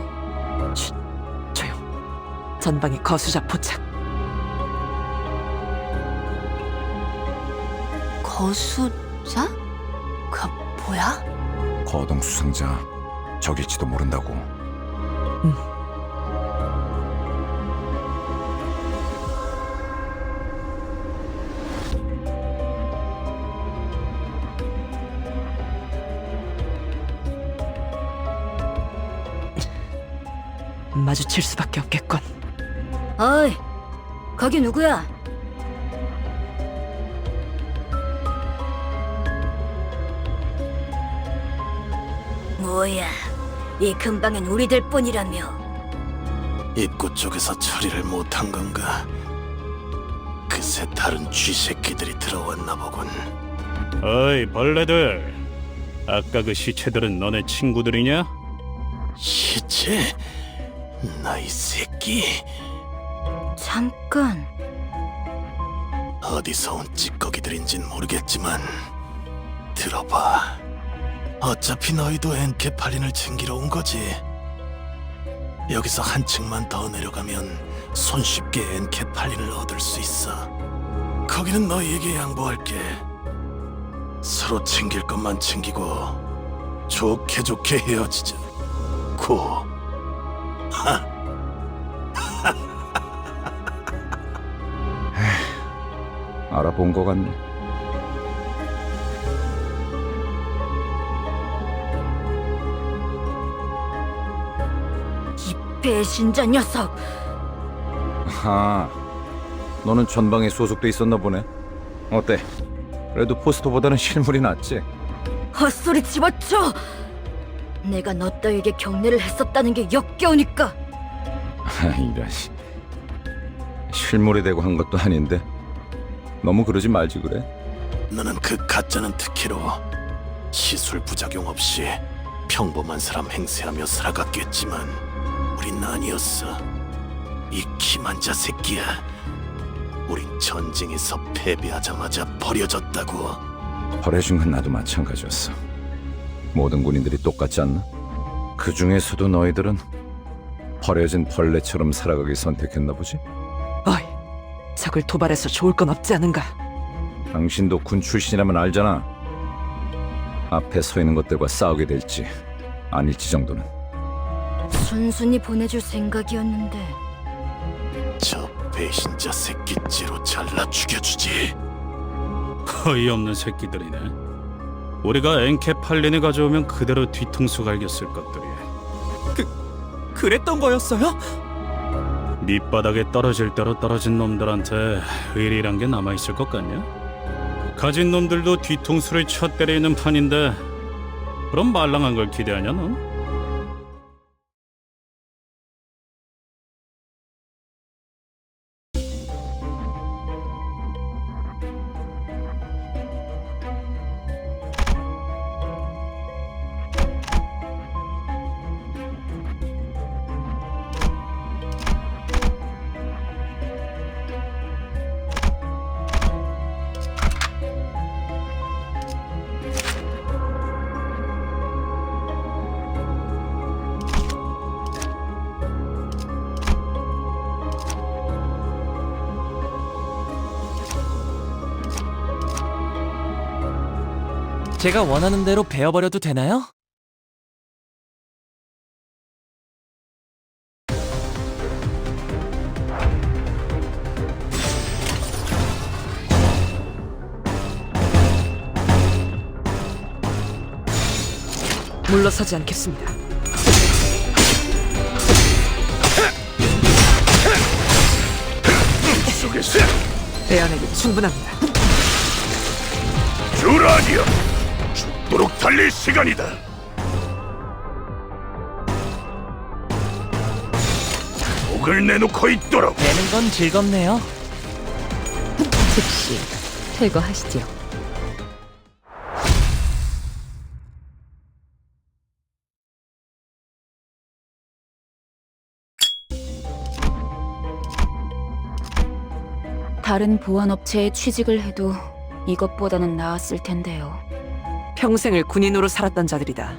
조용. 전방에 거수자 포착. 거수자? 그 뭐야? 거동 수상자 적일지도 모른다고. 마주칠 수밖에 없겠군. 어이, 거기 누구야? 뭐야, 이 근방엔 우리들 뿐이라며. 입구 쪽에서 처리를 못한 건가? 그새 다른 쥐새끼들이 들어왔나 보군. 어이 벌레들, 아까 그 시체들은 너네 친구들이냐? 시체? 나이 새끼, 잠깐. 어디서 온 찌꺼기들인진 모르겠지만 들어봐. 어차피 너희도 엔케팔린을 챙기러 온 거지. 여기서 한 층만 더 내려가면 손쉽게 엔케팔린을 얻을 수 있어. 거기는 너희에게 양보할게. 서로 챙길 것만 챙기고 좋게 좋게 헤어지자. 고. 알아본 것 같네. 배신자 녀석. 아, 너는 전방에 소속돼 있었나 보네. 어때? 그래도 포스터보다는 실물이 낫지? 헛소리 집어쳐. 내가 너 따위에게 경례를 했었다는 게 역겨우니까. 이런 실물이 되고 한 것도 아닌데 너무 그러지 말지 그래. 너는 그 가짜는 특혜로 시술 부작용 없이 평범한 사람 행세하며 살아갔겠지만 우린 아니었어. 이 기만자 새끼야. 우린 전쟁에서 패배하자마자 버려졌다고. 버려진 건 나도 마찬가지였어. 모든 군인들이 똑같지 않나? 그 중에서도 너희들은 버려진 벌레처럼 살아가길 선택했나 보지? 어이, 적을 도발해서 좋을 건 없지 않은가? 당신도 군 출신이라면 알잖아. 앞에 서 있는 것들과 싸우게 될지 아닐지 정도는. 순순히 보내줄 생각이었는데. 저 배신자 새끼째로 잘라 죽여주지. 어이없는 새끼들이네. 우리가 엔케팔린을 가져오면 그대로 뒤통수 갈겼을 것들이. 그랬던 거였어요? 밑바닥에 떨어질 대로 떨어진 놈들한테 의리란 게 남아있을 것 같냐? 가진 놈들도 뒤통수를 쳐 때리는 판인데 그럼 말랑한 걸 기대하냐 넌? 제가 원하는 대로 베어버려도 되나요? 물러서지 않겠습니다. 속에서 대안에게 충분합니다. 주라니야. 죽도록 달릴 시간이다. 목을 내놓고 있도록. 내는 건 즐겁네요. 즉시 퇴거하시죠. 다른 보안업체에 취직을 해도 이것보다는 나았을 텐데요. 평생을 군인으로 살았던 자들이다.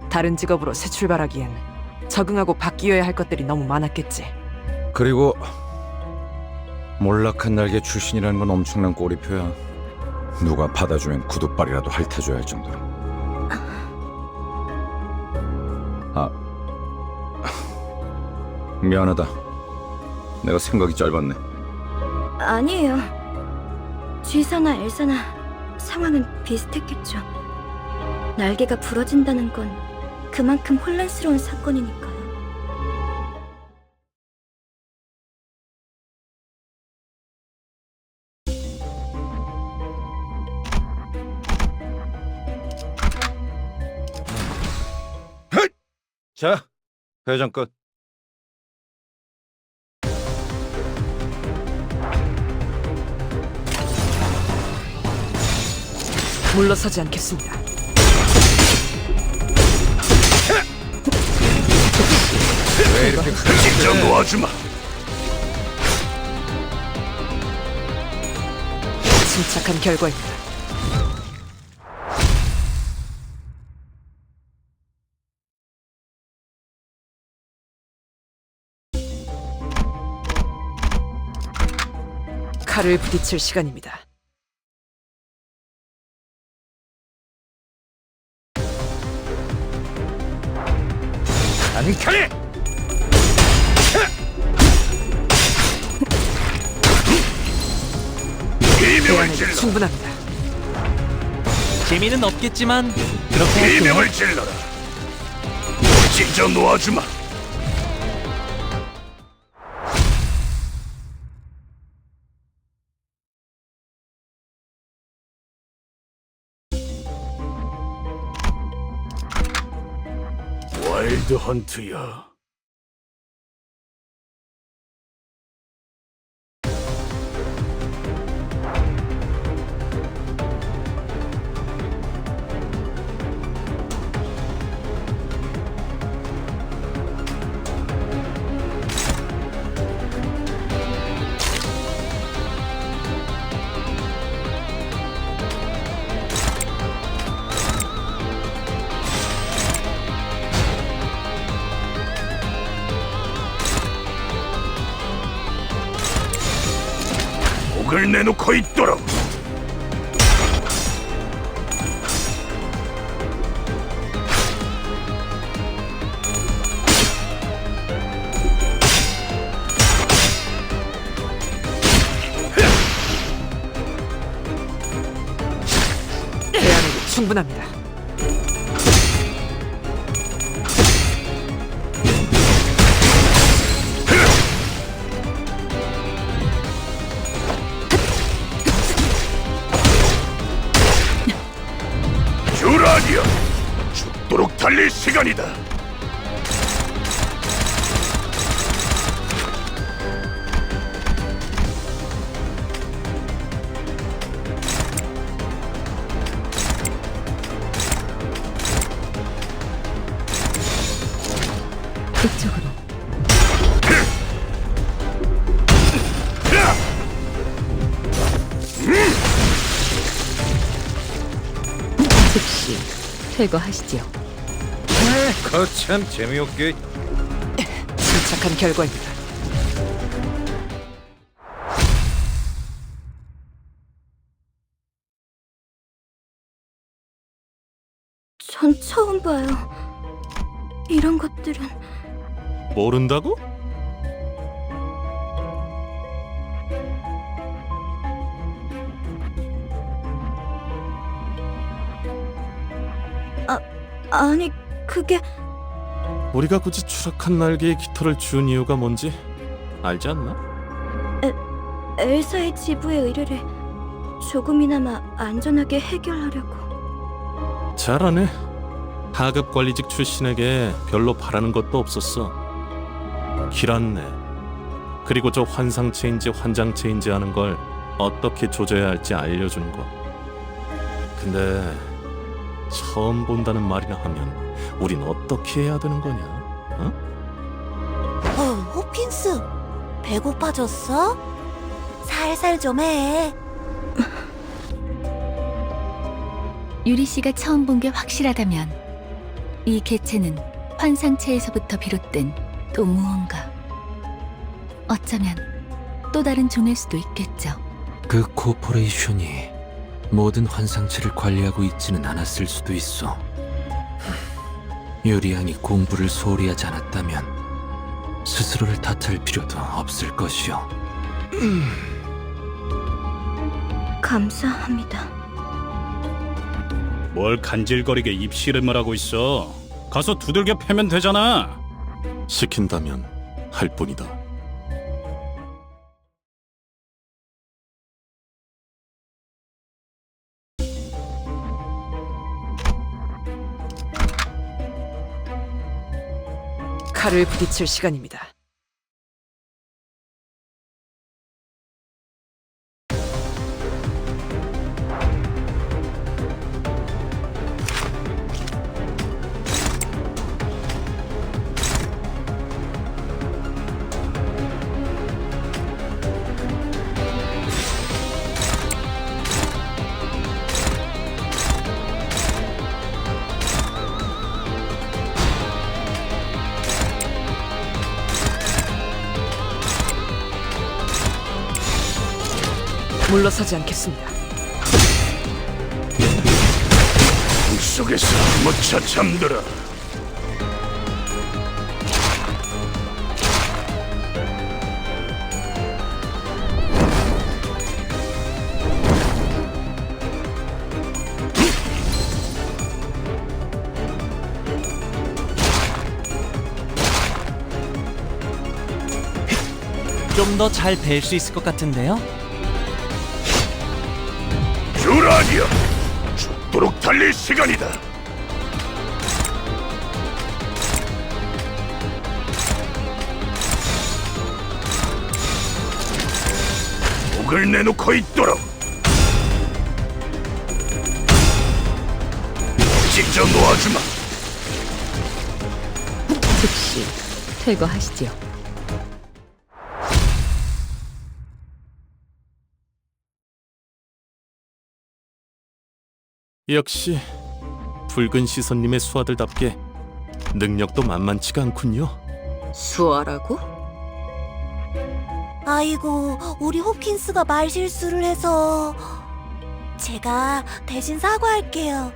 다른 직업으로 새 출발하기엔 적응하고 바뀌어야 할 것들이 너무 많았겠지. 그리고 몰락한 날개 출신이라는 건 엄청난 꼬리표야. 누가 받아주면 구두발이라도 핥아줘야 할 정도로. 미안하다. 내가 생각이 짧았네. 아니에요. 쥐사나 엘사나 상황은 비슷했겠죠. 날개가 부러진다는 건 그만큼 혼란스러운 사건이니까요. 자, 회장 끝. 물러서지 않겠습니다. 왜 이렇게 진짜 놓아주마. 침착한 결과입니다. 칼을 부딪힐 시간입니다. 안칼에 비명을 대안은 질러. 충분합니다. 재미는 없겠지만 그렇게 할게요. 비명을 질러라. 찢어 놓아주마. 와일드 헌트야. 목을 내놓고 있도록. 대안은 충분합니다. 듀라디아, 죽도록 달릴 시간이다. 그쪽으로. 즉시 퇴거하시지요. 거참 재미없게. 침착한 결과입니다. 전 처음 봐요. 이런 것들은 모른다고? 아니 그게 우리가 굳이 추락한 날개에 깃털을 준 이유가 뭔지 알지 않나? 엘사의 지부의 의뢰를 조금이나마 안전하게 해결하려고. 잘하네. 하급 관리직 출신에게 별로 바라는 것도 없었어. 길 안내, 그리고 저 환상체인지 환장체인지 하는 걸 어떻게 조져야 할지 알려준 거. 근데 처음 본다는 말이나 하면 우린 어떻게 해야 되는 거냐? 어? 호핀스, 배고파졌어? 살살 좀 해. 유리 씨가 처음 본 게 확실하다면 이 개체는 환상체에서부터 비롯된 또 무언가. 어쩌면 또 다른 종일 수도 있겠죠. 그 코퍼레이션이 모든 환상체를 관리하고 있지는 않았을 수도 있어. 유리안이 공부를 소홀히 하지 않았다면 스스로를 탓할 필요도 없을 것이오. 감사합니다. 뭘 간질거리게 입씨름을 하고 있어. 가서 두들겨 패면 되잖아. 시킨다면 할 뿐이다. 칼을 부딪힐 시간입니다. 물러서지 않겠습니다. 속에서 묻혀 잠들어. 좀 더 잘 뵐 수 있을 것 같은데요? 유라니아, 죽도록 달릴 시간이다. 목을 내놓고 있도록. 직접 놓아주마. 즉시 퇴거하시지요. 역시 붉은 시선님의 수하들답게 능력도 만만치가 않군요. 수아라고? 아이고, 우리 호킨스가 말실수를 해서 제가 대신 사과할게요.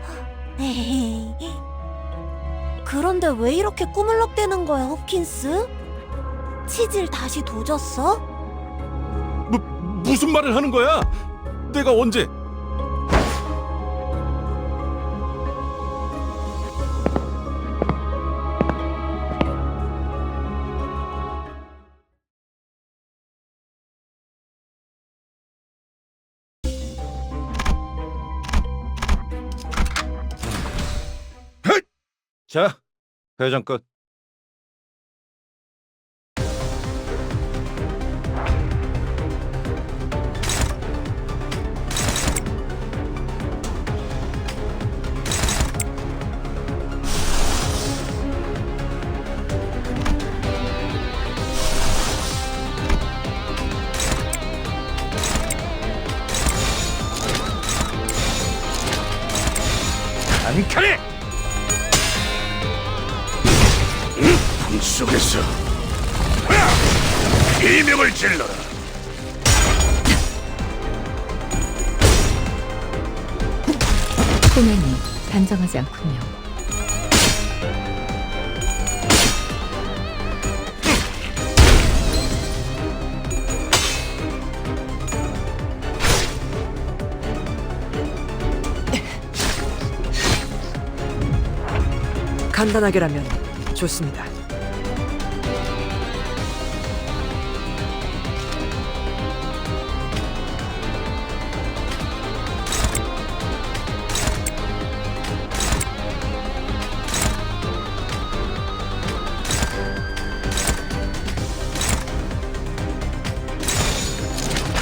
그런데 왜 이렇게 꾸물럭대는 거야, 호킨스? 치질 다시 도졌어? 무슨 말을 하는 거야? 내가 언제? 자, 회전 끝. 안칼에! 속에서 비명을 질러라. 소명이 단정하지 않군요. 간단하게라면 좋습니다.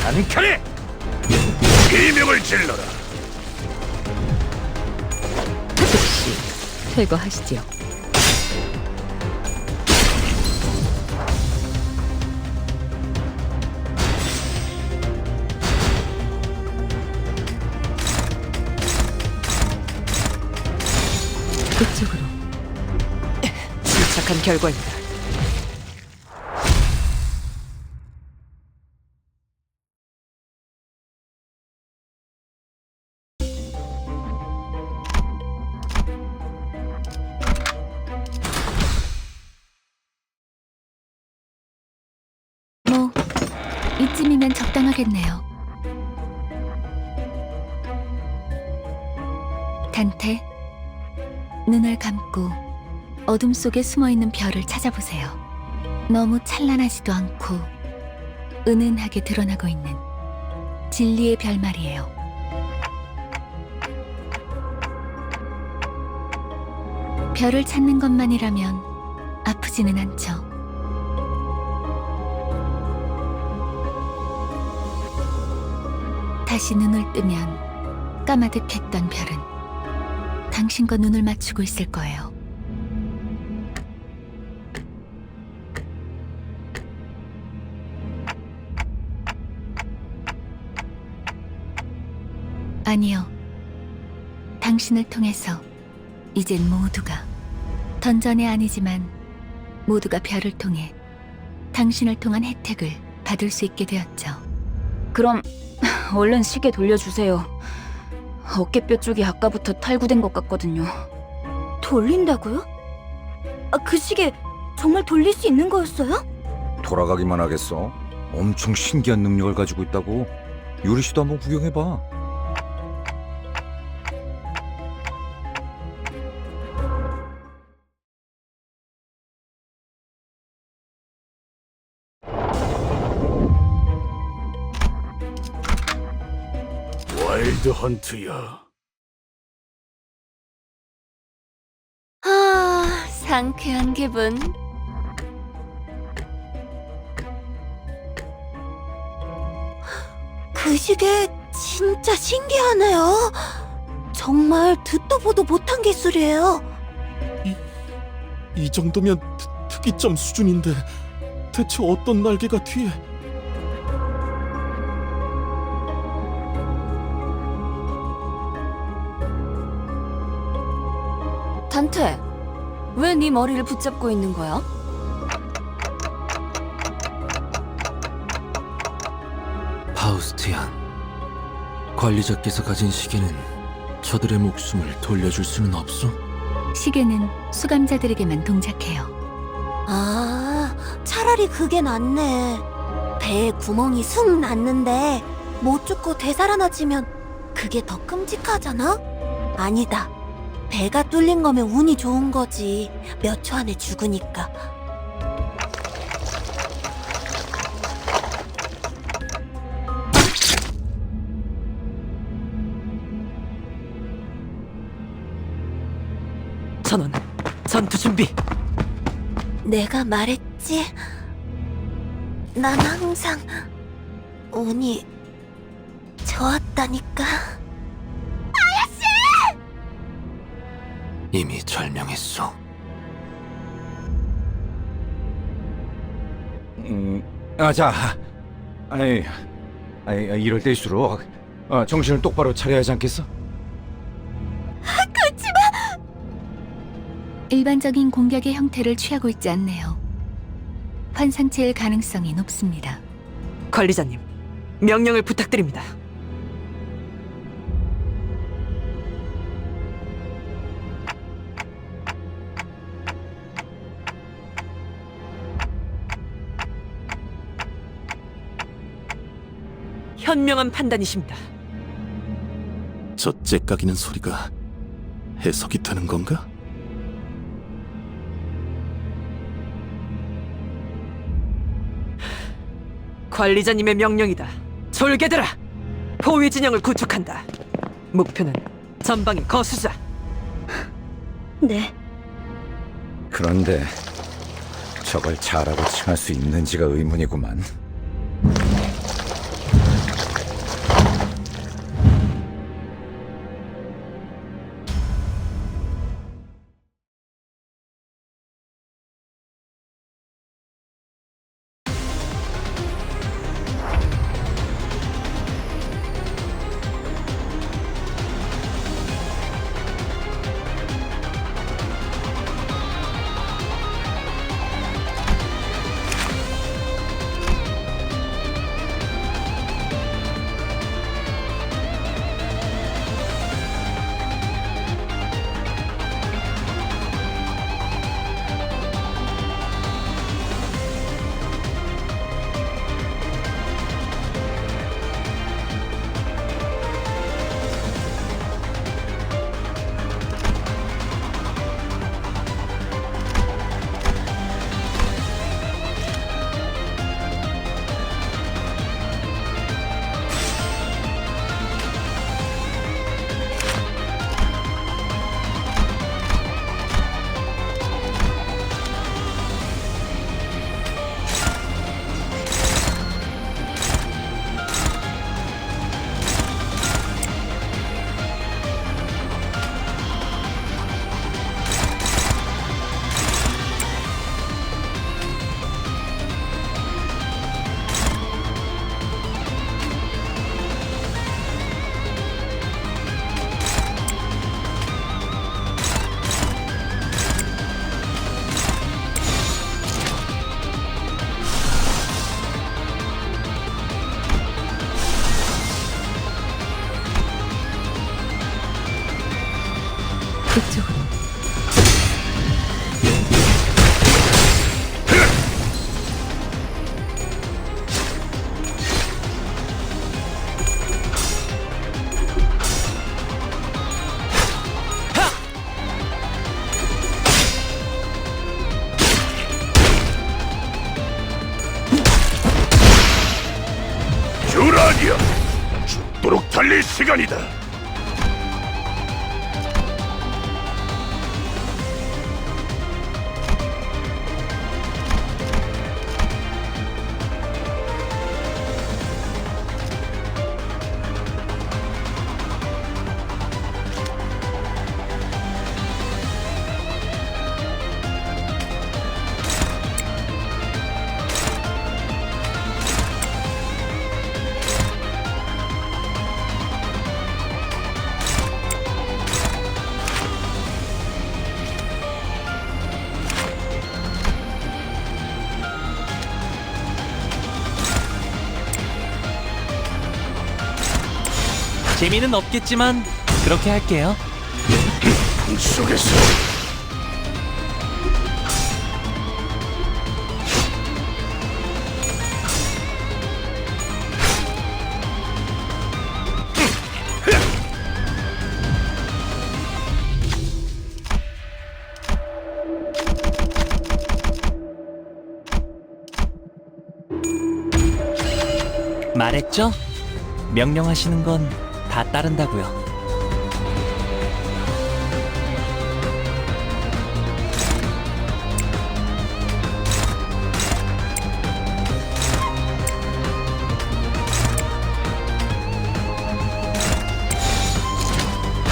안칼에! 비명을 질러라. 즉시 퇴거하시지요. 그쪽으로. 침착한 결과입니다. 뭐 이쯤이면 적당하겠네요. 단테, 눈을 감고 어둠 속에 숨어있는 별을 찾아보세요. 너무 찬란하지도 않고 은은하게 드러나고 있는 진리의 별 말이에요. 별을 찾는 것만이라면 아프지는 않죠. 다시 눈을 뜨면 까마득했던 별은 당신과 눈을 맞추고 있을 거예요. 아니요. 당신을 통해서 이젠 모두가, 던전이 아니지만 모두가 별을 통해 당신을 통한 혜택을 받을 수 있게 되었죠. 그럼 얼른 시계 돌려주세요. 어깨뼈 쪽이 아까부터 탈구된 것 같거든요. 돌린다고요? 그 시계 정말 돌릴 수 있는 거였어요? 돌아가기만 하겠어. 엄청 신기한 능력을 가지고 있다고. 유리 씨도 한번 구경해봐. 와일드 헌트야. 아, 상쾌한 기분. 그 시계 진짜 신기하네요. 정말 듣도 보도 못한 기술이에요. 이 정도면 특이점 수준인데 대체 어떤 날개가 뒤에? 단테, 왜 네 머리를 붙잡고 있는 거야? 파우스티안, 관리자께서 가진 시계는 저들의 목숨을 돌려줄 수는 없소? 시계는 수감자들에게만 동작해요. 아, 차라리 그게 낫네. 배에 구멍이 숭 났는데 못 죽고 되살아나지면 그게 더 끔찍하잖아? 아니다. 배가 뚫린 거면 운이 좋은 거지. 몇 초 안에 죽으니까. 전원, 전투 준비. 내가 말했지? 난 항상 운이 좋았다니까. 이미 절명했소. 자, 이럴 때일수록 정신을 똑바로 차려야 하지 않겠어? 일반적인 공격의 형태를 취하고 있지 않네요. 환상체일 가능성이 높습니다. 관리자님, 명령을 부탁드립니다. 현명한 판단이십니다. 저 째까기는 소리가 해석이 되는 건가? 관리자님의 명령이다. 졸개들아! 포위 진영을 구축한다. 목표는 전방의 거수자. 네. 그런데 저걸 잘하고 칭할 수 있는지가 의문이구만. 이쪽으로. 듀라니아, 죽도록 달릴 시간이다. 재미는 없겠지만 그렇게 할게요. 풍 속에서 말했죠? 명령하시는 건 다 따른다고요.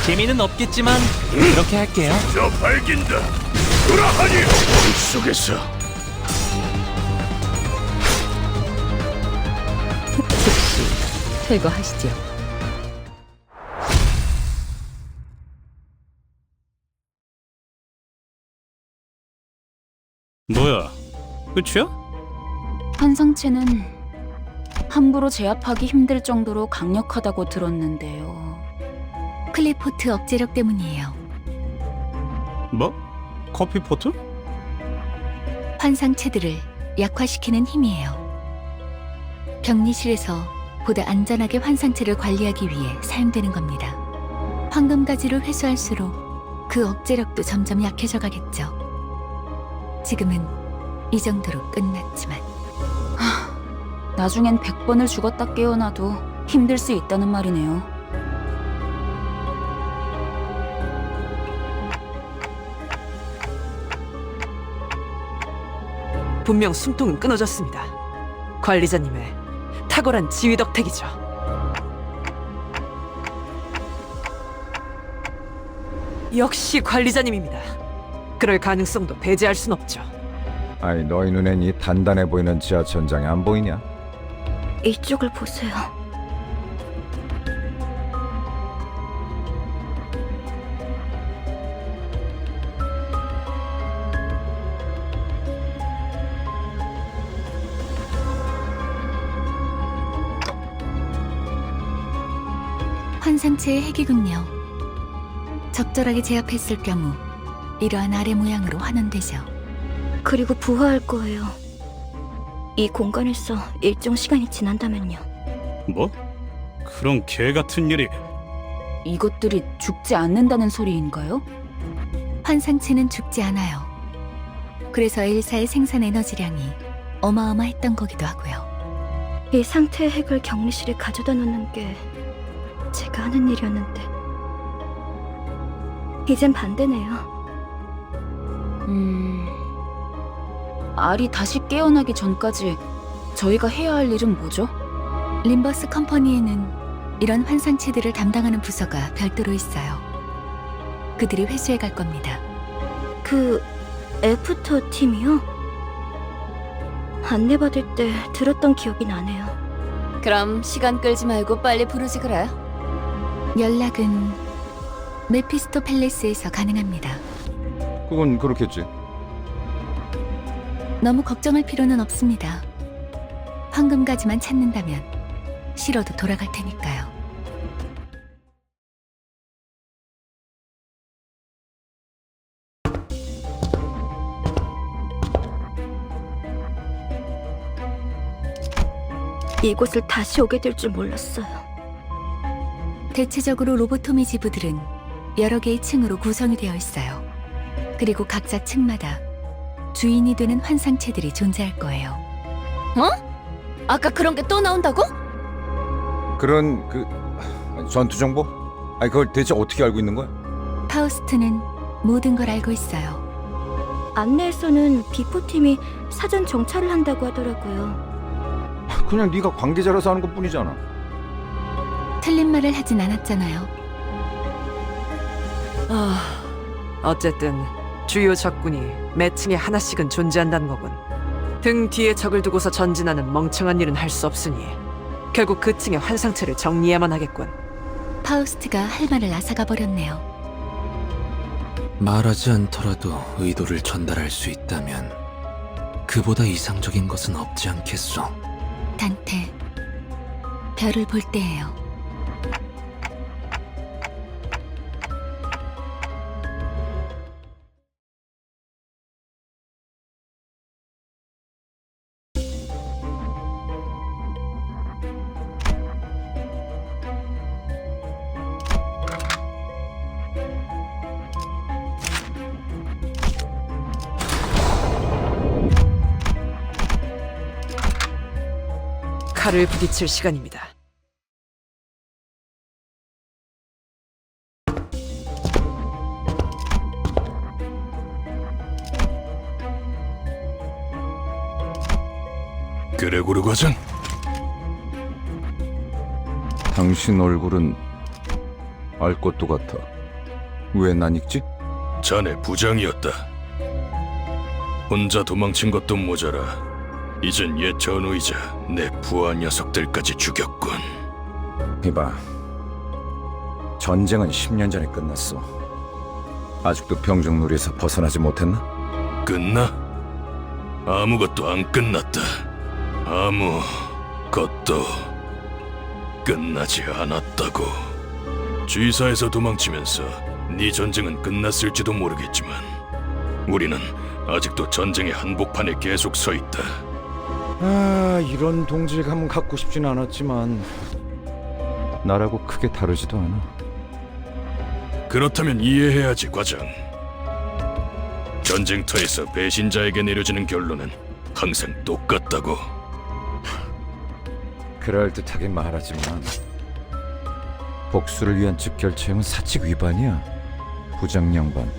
재미는 없겠지만 그렇게 할게요. 저 발긴다. 듀라하니, 풍 속에서 즉시 퇴거하시죠. 뭐야? 끝이야? 환상체는 함부로 제압하기 힘들 정도로 강력하다고 들었는데요. 클리포트 억제력 때문이에요. 뭐? 커피포트? 환상체들을 약화시키는 힘이에요. 격리실에서 보다 안전하게 환상체를 관리하기 위해 사용되는 겁니다. 황금가지를 회수할수록 그 억제력도 점점 약해져 가겠죠. 지금은 이 정도로 끝났지만 나중엔 100번을 죽었다 깨어나도 힘들 수 있다는 말이네요. 분명 숨통은 끊어졌습니다. 관리자님의 탁월한 지휘 덕택이죠. 역시 관리자님입니다. 그럴 가능성도 배제할 순 없죠. 아니, 너희 눈엔 이 단단해 보이는 지하천장이 안 보이냐? 이쪽을 보세요. 환상체의 핵이군요. 적절하게 제압했을 경우 이러한 아래 모양으로 환원되죠. 그리고 부화할 거예요. 이 공간에서 일정 시간이 지난다면요. 뭐? 그런 개 같은 일이. 이것들이 죽지 않는다는 소리인가요? 환상체는 죽지 않아요. 그래서 엘사의 생산 에너지량이 어마어마했던 거기도 하고요. 이 상태의 핵을 격리실에 가져다 놓는 게 제가 하는 일이었는데 이젠 반대네요. 알이 다시 깨어나기 전까지 저희가 해야 할 일은 뭐죠? 림버스 컴퍼니에는 이런 환상체들을 담당하는 부서가 별도로 있어요. 그들이 회수해 갈 겁니다. 그 애프터 팀이요? 안내받을 때 들었던 기억이 나네요. 그럼 시간 끌지 말고 빨리 부르지 그래. 연락은 메피스토 팰리스에서 가능합니다. 그건 그렇겠지. 너무 걱정할 필요는 없습니다. 황금가지만 찾는다면 싫어도 돌아갈 테니까요. 이곳을 다시 오게 될 줄 몰랐어요. 대체적으로 로보토미 지부들은 여러 개의 층으로 구성이 되어 있어요. 그리고 각자 층마다 주인이 되는 환상체들이 존재할 거예요. 아까 그런 게 또 나온다고? 그런 전투 정보? 아니 그걸 대체 어떻게 알고 있는 거야? 파우스트는 모든 걸 알고 있어요. 안내에서는 비포팀이 사전 정찰을 한다고 하더라고요. 그냥 네가 관계자라서 하는 것뿐이잖아. 틀린 말을 하진 않았잖아요. 어쨌든 주요 적군이 매 층에 하나씩은 존재한다는 거군. 등 뒤에 적을 두고서 전진하는 멍청한 일은 할 수 없으니 결국 그 층의 환상체를 정리해야만 하겠군. 파우스트가 할 말을 앗아가 버렸네요. 말하지 않더라도 의도를 전달할 수 있다면 그보다 이상적인 것은 없지 않겠소. 단테, 별을 볼 때예요. 칼을 부딪힐 시간입니다. 그레고르 과장, 당신 얼굴은 알 것도 같아. 왜 난 읽지? 자네 부장이었다. 혼자 도망친 것도 모자라 이젠 옛 전우이자 내 부하 녀석들까지 죽였군. 이봐, 전쟁은 10년 전에 끝났어. 아직도 병정놀이에서 벗어나지 못했나? 끝나? 아무것도 안 끝났다. 아무것도 끝나지 않았다고. G사에서 도망치면서 네 전쟁은 끝났을지도 모르겠지만 우리는 아직도 전쟁의 한복판에 계속 서 있다. 이런 동질감은 갖고 싶진 않았지만 나라고 크게 다르지도 않아. 그렇다면 이해해야지, 과장. 전쟁터에서 배신자에게 내려지는 결론은 항상 똑같다고. 그럴듯하게 말하지만 복수를 위한 즉결 채용은 사칙 위반이야. 부장 양반.